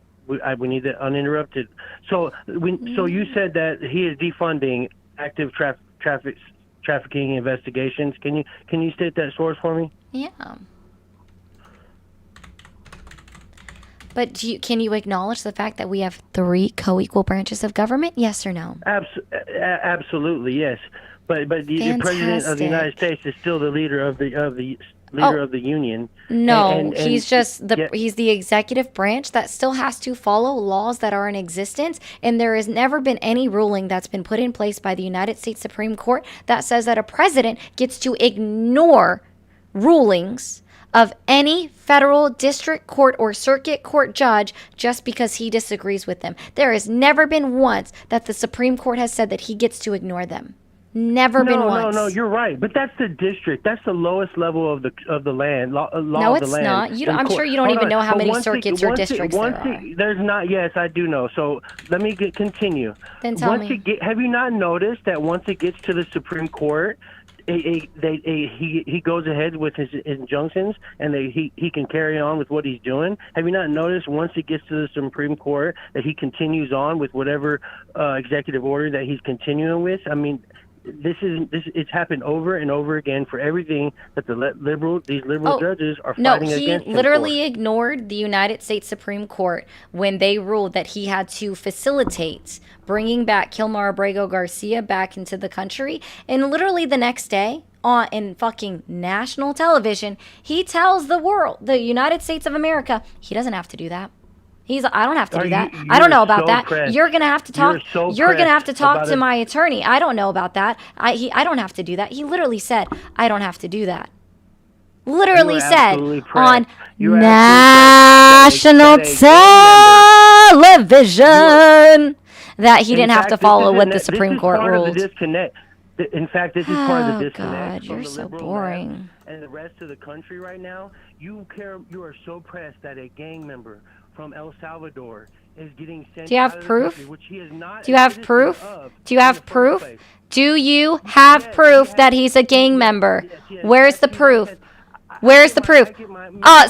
We need that uninterrupted. So you said that he is defunding active trafficking investigations. Can you state that source for me? Yeah. But can you acknowledge the fact that we have 3 co-equal branches of government? Yes or no? Absolutely, yes. But the president of the United States is still the leader of the union. No, and he's just he's the executive branch that still has to follow laws that are in existence, and there has never been any ruling that's been put in place by the United States Supreme Court that says that a president gets to ignore rulings of any federal district court or circuit court judge just because he disagrees with them. There has never been once that the Supreme Court has said that he gets to ignore them. Never been once. No, you're right. But that's the district. That's the lowest level of the land. Law no, of the it's land. not. I'm sure you don't even know how many circuits or districts there are. There's not. Yes, I do know. So let me continue. Then tell me. Have you not noticed that once it gets to the Supreme Court, he goes ahead with his injunctions, and he can carry on with what he's doing? Have you not noticed once it gets to the Supreme Court that he continues on with whatever executive order that he's continuing with? I mean, it's happened over and over again for everything that these liberal judges are fighting against. No, he literally ignored the United States Supreme Court when they ruled that he had to facilitate bringing back Kilmar Abrego Garcia back into the country. And literally the next day, in fucking national television, he tells the world, the United States of America, he doesn't have to do that. I don't have to do that. I don't know about that. Pressed. You're gonna have to talk. You're gonna have to talk to my attorney. I don't know about that. I don't have to do that. He literally said, I don't have to do that. Literally said on national television that he didn't have to follow what the Supreme Court ruled. In fact, this is part of the disconnect. God, you're so boring. And the rest of the country right now, you are so pressed that a gang member from El Salvador is getting sent. Do you have proof? Country, which he is not. Do you have proof? Do you have proof? Do you have proof that he's a gang member? Where's the proof? Where's the proof?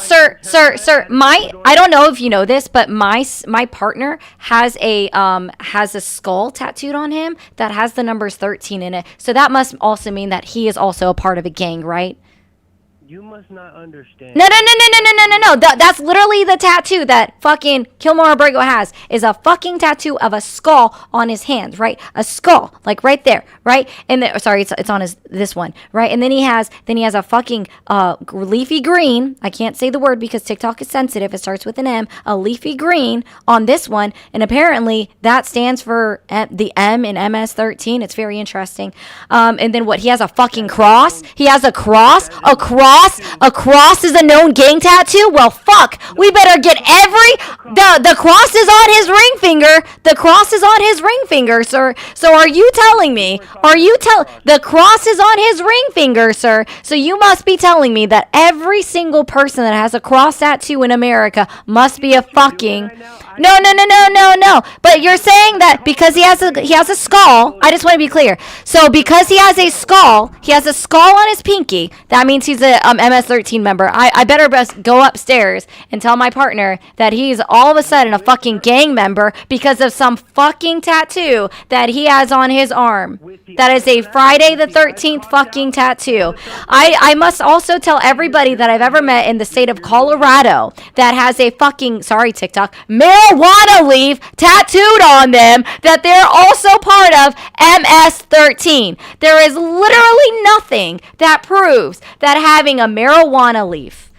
Sir, I don't know if you know this, but my partner has a skull tattooed on him that has the numbers 13 in it. So that must also mean that he is also a part of a gang, right? You must not understand. No. That's literally the tattoo that fucking Kilmar Abrego has, is a fucking tattoo of a skull on his hands, right? A skull, like right there, right? And it's on this one, right? And then he has a fucking leafy green. I can't say the word because TikTok is sensitive. It starts with an M. A leafy green on this one, and apparently that stands for the M in MS-13. It's very interesting. And then what? He has a fucking cross. He has a cross. A cross is a known gang tattoo? Well, fuck. We better get the cross is on his ring finger. The cross is on his ring finger, sir. So are you telling me? The cross is on his ring finger, sir. So you must be telling me that every single person that has a cross tattoo in America must be a fucking... No. But you're saying that because he has a skull. I just want to be clear. So because he has a skull on his pinky, that means he's a MS-13 member. I better best go upstairs and tell my partner that he's all of a sudden a fucking gang member because of some fucking tattoo that he has on his arm. That is a Friday the 13th fucking tattoo. I must also tell everybody that I've ever met in the state of Colorado that has a fucking, sorry TikTok, marijuana leaf tattooed on them that they're also part of MS-13. There is literally nothing that proves that having a marijuana leaf,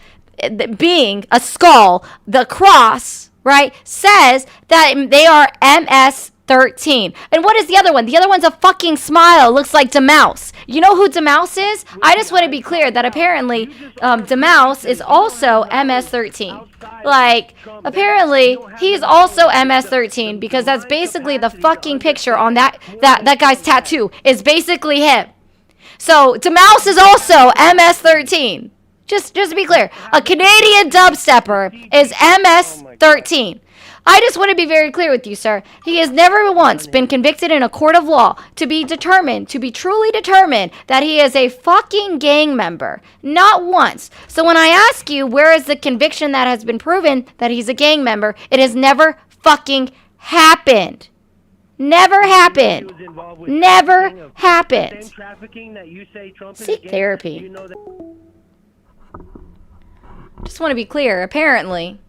being a skull, the cross, right, says that they are MS-13 13. And what is the other one? The other one's a fucking smile. Looks like DeMouse. You know who DeMouse is? I just want to be clear that apparently DeMouse is also MS-13. Like, apparently he's also MS-13 because that's basically the fucking picture on that guy's tattoo is basically him. So DeMouse is also MS-13. Just to be clear, a Canadian dubstepper is MS-13. I just want to be very clear with you, sir. He has never once been convicted in a court of law to be truly determined that he is a fucking gang member. Not once. So when I ask you where is the conviction that has been proven that he's a gang member, it has never fucking happened. Never happened. Never happened. Seek therapy. Just want to be clear. Apparently,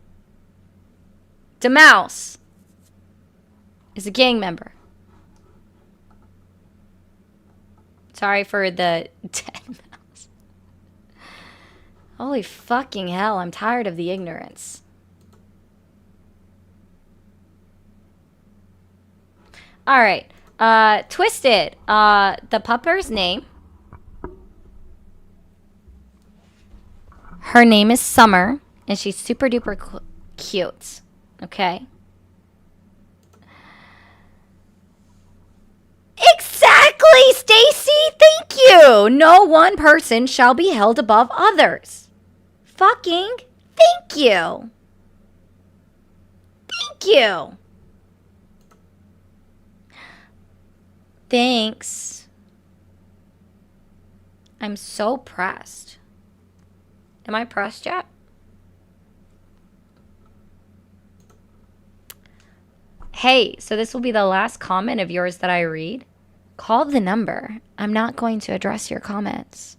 DeMouse is a gang member. Sorry for the dead mouse. Holy fucking hell, I'm tired of the ignorance. Alright, Twisted, the pupper's name. Her name is Summer, and she's super duper cute. Okay? Exactly, Stacy! Thank you! No one person shall be held above others. Fucking thank you. Thank you. Thanks. I'm so pressed. Am I pressed yet? Hey, so this will be the last comment of yours that I read. Call the number. I'm not going to address your comments.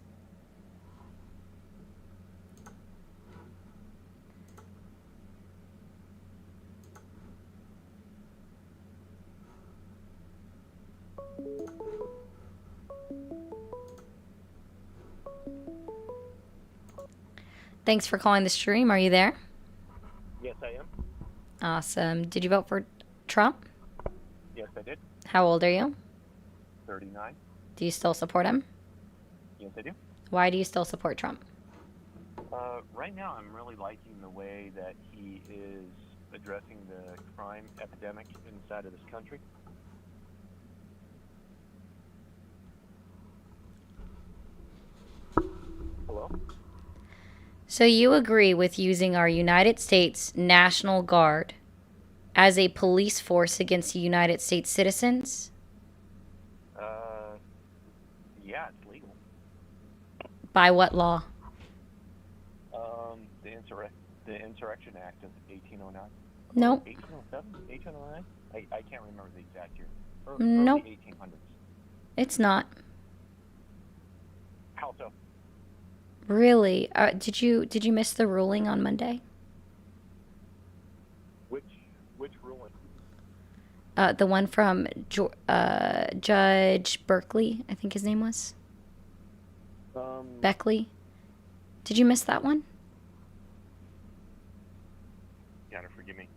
Thanks for calling the stream. Are you there? Yes, I am. Awesome. Did you vote for Trump? Yes, I did. How old are you? 39. Do you still support him? Yes, I do. Why do you still support Trump? Right now, I'm really liking the way that he is addressing the crime epidemic inside of this country. Hello? So you agree with using our United States National Guard as a police force against United States citizens? Yeah, it's legal. By what law? The Insurrection Act of 1809. Nope. 1807? 1809? I can't remember the exact year. Nope. Early 1800s. It's not. How so? Really? Did you miss the ruling on Monday? Which ruling? The one from Judge Berkeley, I think his name was. Beckley. Did you miss that one? Gotta forgive me.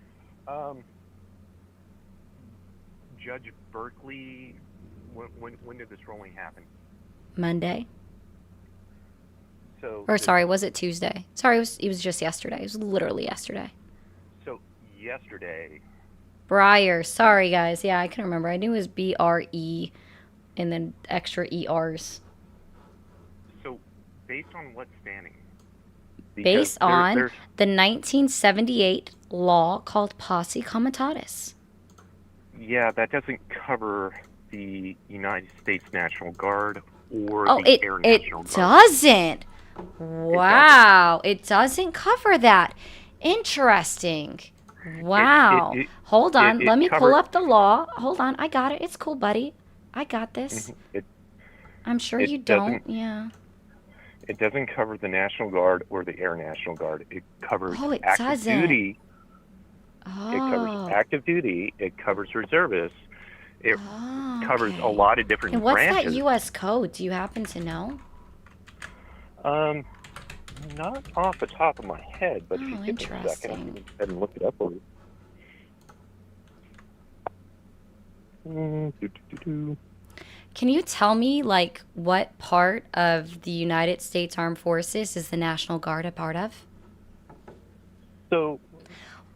Judge Berkeley. When did this ruling happen? Monday. So. Or sorry, was it Tuesday? Sorry, it was just yesterday. It was literally yesterday. So yesterday. Breyer. Sorry, guys. Yeah, I couldn't remember. I knew it was B-R-E and then extra E-Rs. So based on what standing? Based on the 1978 law called Posse Comitatus. Yeah, that doesn't cover the United States National Guard or the Air National Guard. It doesn't. Wow. It doesn't cover that. Interesting. Wow. Hold on. Let me pull up the law. Hold on. I got it. It's cool, buddy. I got this. I'm sure you don't. Yeah. It doesn't cover the National Guard or the Air National Guard. It covers it active doesn't. duty. Oh. It covers active duty. It covers reservists. It covers a lot of different And what's branches. that U.S. code? Do you happen to know? Not off the top of my head, but if you give me a second, I can go ahead and look it up for you. Can you tell me, like, what part of the United States Armed Forces is the National Guard a part of? So,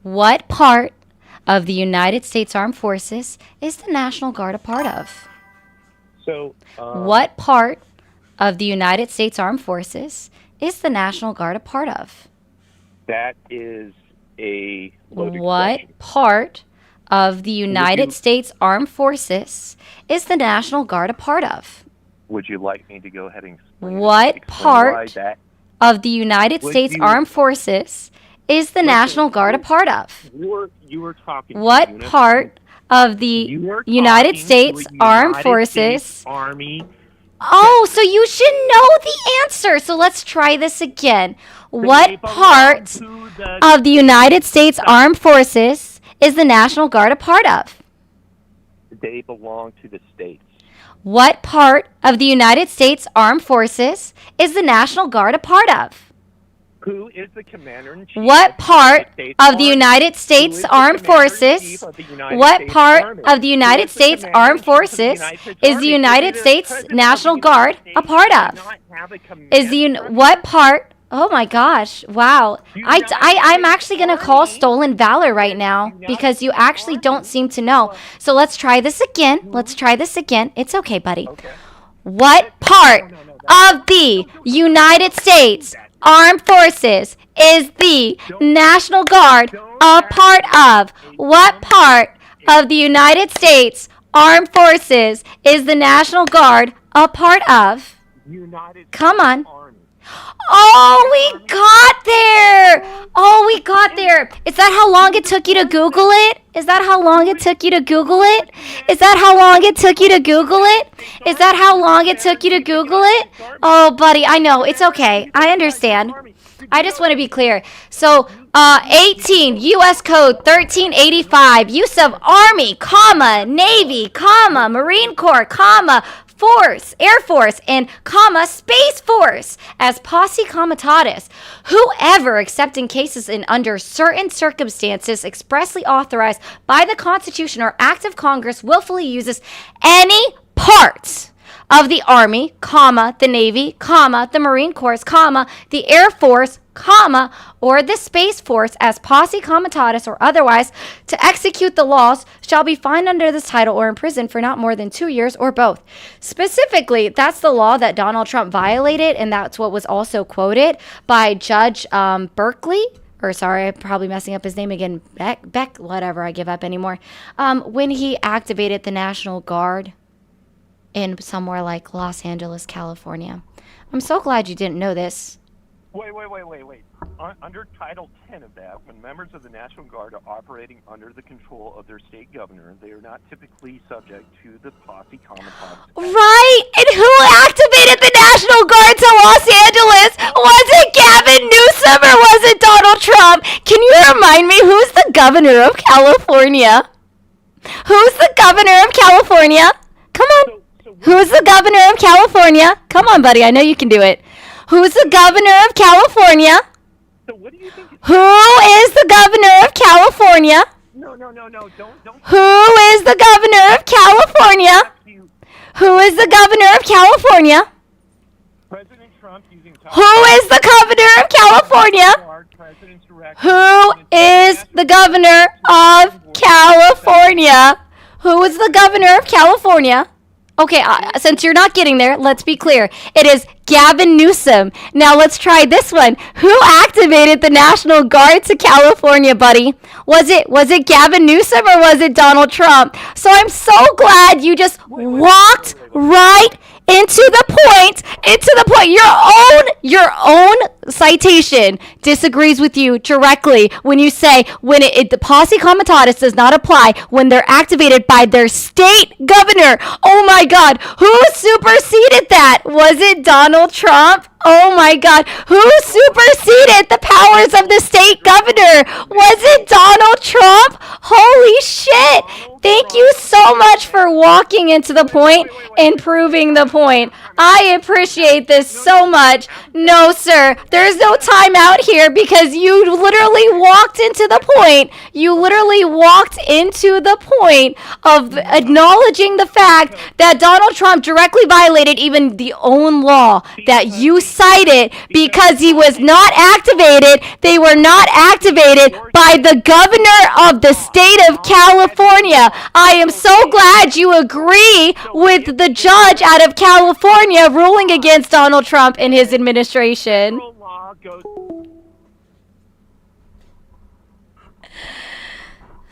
What part of the United States Armed Forces is the National Guard a part of? What part of the United States Armed Forces is the National Guard a part of? that is a loaded What question. part of the United States Armed Forces is the National Guard a part of? Would you like me to go ahead and explain What why part that? of the United Would States you- Armed Forces is the National Guard a part of? You were talking. to What units- part of the You were United talking States to a Armed United Forces? States Army. Oh, so you should know the answer. So let's try this again. What belong part to the of the United States Armed Forces is the National Guard a part of? They belong to the states. What part of the United States Armed Forces is the National Guard a part of? Who is the commander-in-chief? What part States of the Army? United States Who is the Armed commander-in-chief Forces? of the United What States part Army? of the United Who is the States commander-in-chief Armed of the Forces United States is Army? the Who United the States president of the National United Guard a States part does of? not have a Is the what part? Oh my gosh! Wow, I'm actually gonna call stolen valor right now because you actually don't seem to know. So let's try this again. Let's try this again. It's okay, buddy. What part of the United States Armed Forces is the National Guard a part of? What part of the United States Armed Forces is the National Guard a part of? Come on. Oh, we got there. Oh, we got there. Is that how long it took you to Google it? Is that how long it took you to Google it? Is that how long it took you to Google it? Is that how long it took you to Google it? Oh, buddy, I know. It's okay. I understand. I just want to be clear. So, 18, U.S. Code 1385, use of Army, comma, Navy, comma, Marine Corps, comma, Force, Air Force, and comma, Space Force as posse comitatus. Whoever, except in cases and under certain circumstances expressly authorized by the Constitution or Act of Congress, willfully uses any part of the Army, comma, the Navy, comma, the Marine Corps, comma, the Air Force, comma, or the Space Force as posse comitatus or otherwise to execute the laws shall be fined under this title or imprisoned for not more than 2 years or both. Specifically, that's the law that Donald Trump violated, and that's what was also quoted by Judge Berkeley. Or sorry, I'm probably messing up his name again. Beck, whatever, I give up anymore. When he activated the National Guard in somewhere like Los Angeles, California. I'm so glad you didn't know this. Wait. Under Title 10 of that, when members of the National Guard are operating under the control of their state governor, they are not typically subject to the posse comitatus. Right! And who activated the National Guard to Los Angeles? Was it Gavin Newsom or was it Donald Trump? Can you remind me who's the governor of California? Who's the governor of California? Come on. Who's the governor of California? Come on, buddy. I know you can do it. Who's the governor of California? Who is the governor of California? No, don't. Who is the governor of California? Who is the governor of California? President Trump using Who is the governor of California? Who is the governor of California? Who is the governor of California? Okay, since you're not getting there, let's be clear. It is Gavin Newsom. Now let's try this one. Who activated the National Guard to California, buddy? Was it Gavin Newsom or was it Donald Trump? So I'm so glad you just walked right into the point. Your own citation disagrees with you directly when you say when the posse comitatus does not apply when they're activated by their state governor. Oh my God, who superseded that? Was it Donald Trump? Oh my God. Who superseded the powers of the state governor? Was it Donald Trump? Holy shit. Thank you so much for walking into the point and proving the point. I appreciate this so much. No, sir. There's no time out here because you literally walked into the point. You literally walked into the point of acknowledging the fact that Donald Trump directly violated even the own law that you cited because he was not activated. They were not activated by the governor of the state of California. I am so glad you agree with the judge out of California ruling against Donald Trump and his administration.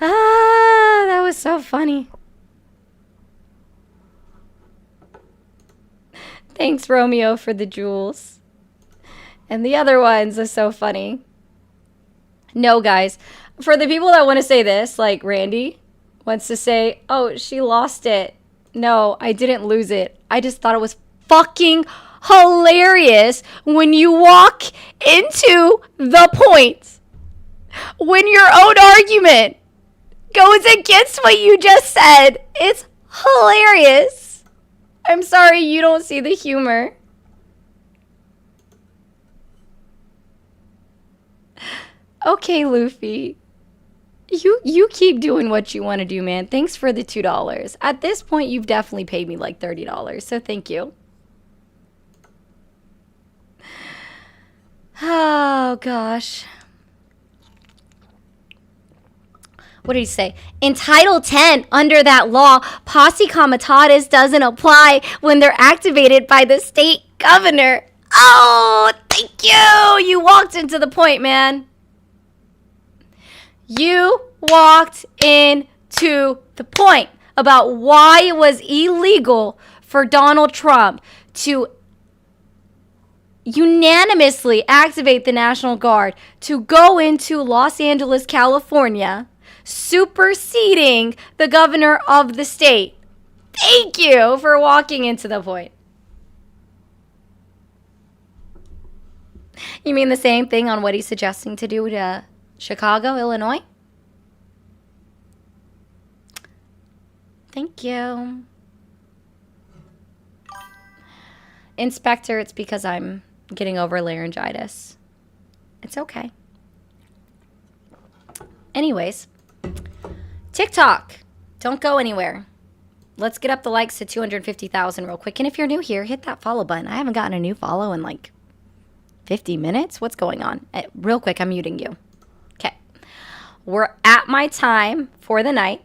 Ah, that was so funny. Thanks, Romeo, for the jewels. And the other ones are so funny. No, guys. For the people that want to say this, like Randy wants to say, oh, she lost it. No, I didn't lose it. I just thought it was fucking hilarious when you walk into the point. When your own argument goes against what you just said. It's hilarious. I'm sorry you don't see the humor. Okay, Luffy. You keep doing what you want to do, man. Thanks for the $2. At this point, you've definitely paid me like $30, so thank you. Oh, gosh. What did he say? In Title 10, under that law, posse comitatus doesn't apply when they're activated by the state governor. Oh, thank you. You walked into the point, man. You walked into the point about why it was illegal for Donald Trump to unanimously activate the National Guard to go into Los Angeles, California, superseding the governor of the state. Thank you for walking into the point. You mean the same thing on what he's suggesting to do to Chicago, Illinois? Thank you. Inspector, it's because I'm getting over laryngitis. It's okay. Anyways, TikTok, don't go anywhere. Let's get up the likes to 250,000 real quick. And if you're new here, hit that follow button. I haven't gotten a new follow in like 50 minutes. What's going on? Real quick, I'm muting you. Okay. We're at my time for the night.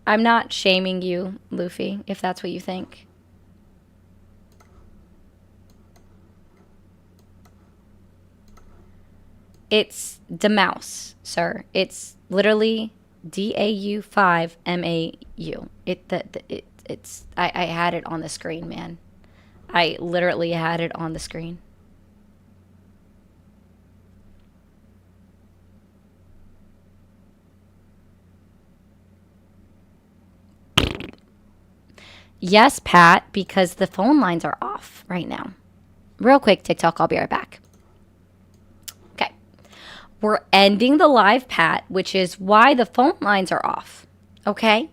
I'm not shaming you, Luffy, if that's what you think. It's the mouse, sir. It's literally DAU5MAU. I had it on the screen, man. I literally had it on the screen. Yes, Pat, because the phone lines are off right now. Real quick, TikTok, I'll be right back. Okay. We're ending the live, Pat, which is why the phone lines are off. Okay?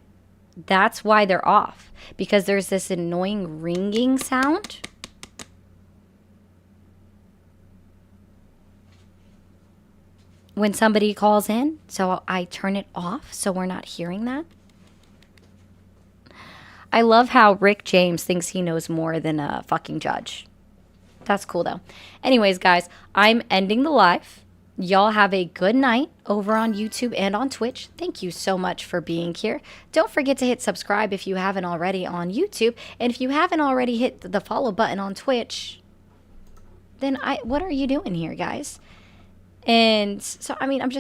That's why they're off. Because there's this annoying ringing sound. When somebody calls in, so I turn it off so we're not hearing that. I love how Rick James thinks he knows more than a fucking judge. That's cool, though. Anyways, guys, I'm ending the live. Y'all have a good night over on YouTube and on Twitch. Thank you so much for being here. Don't forget to hit subscribe if you haven't already on YouTube. And if you haven't already hit the follow button on Twitch, then what are you doing here, guys? And so, I mean, I'm just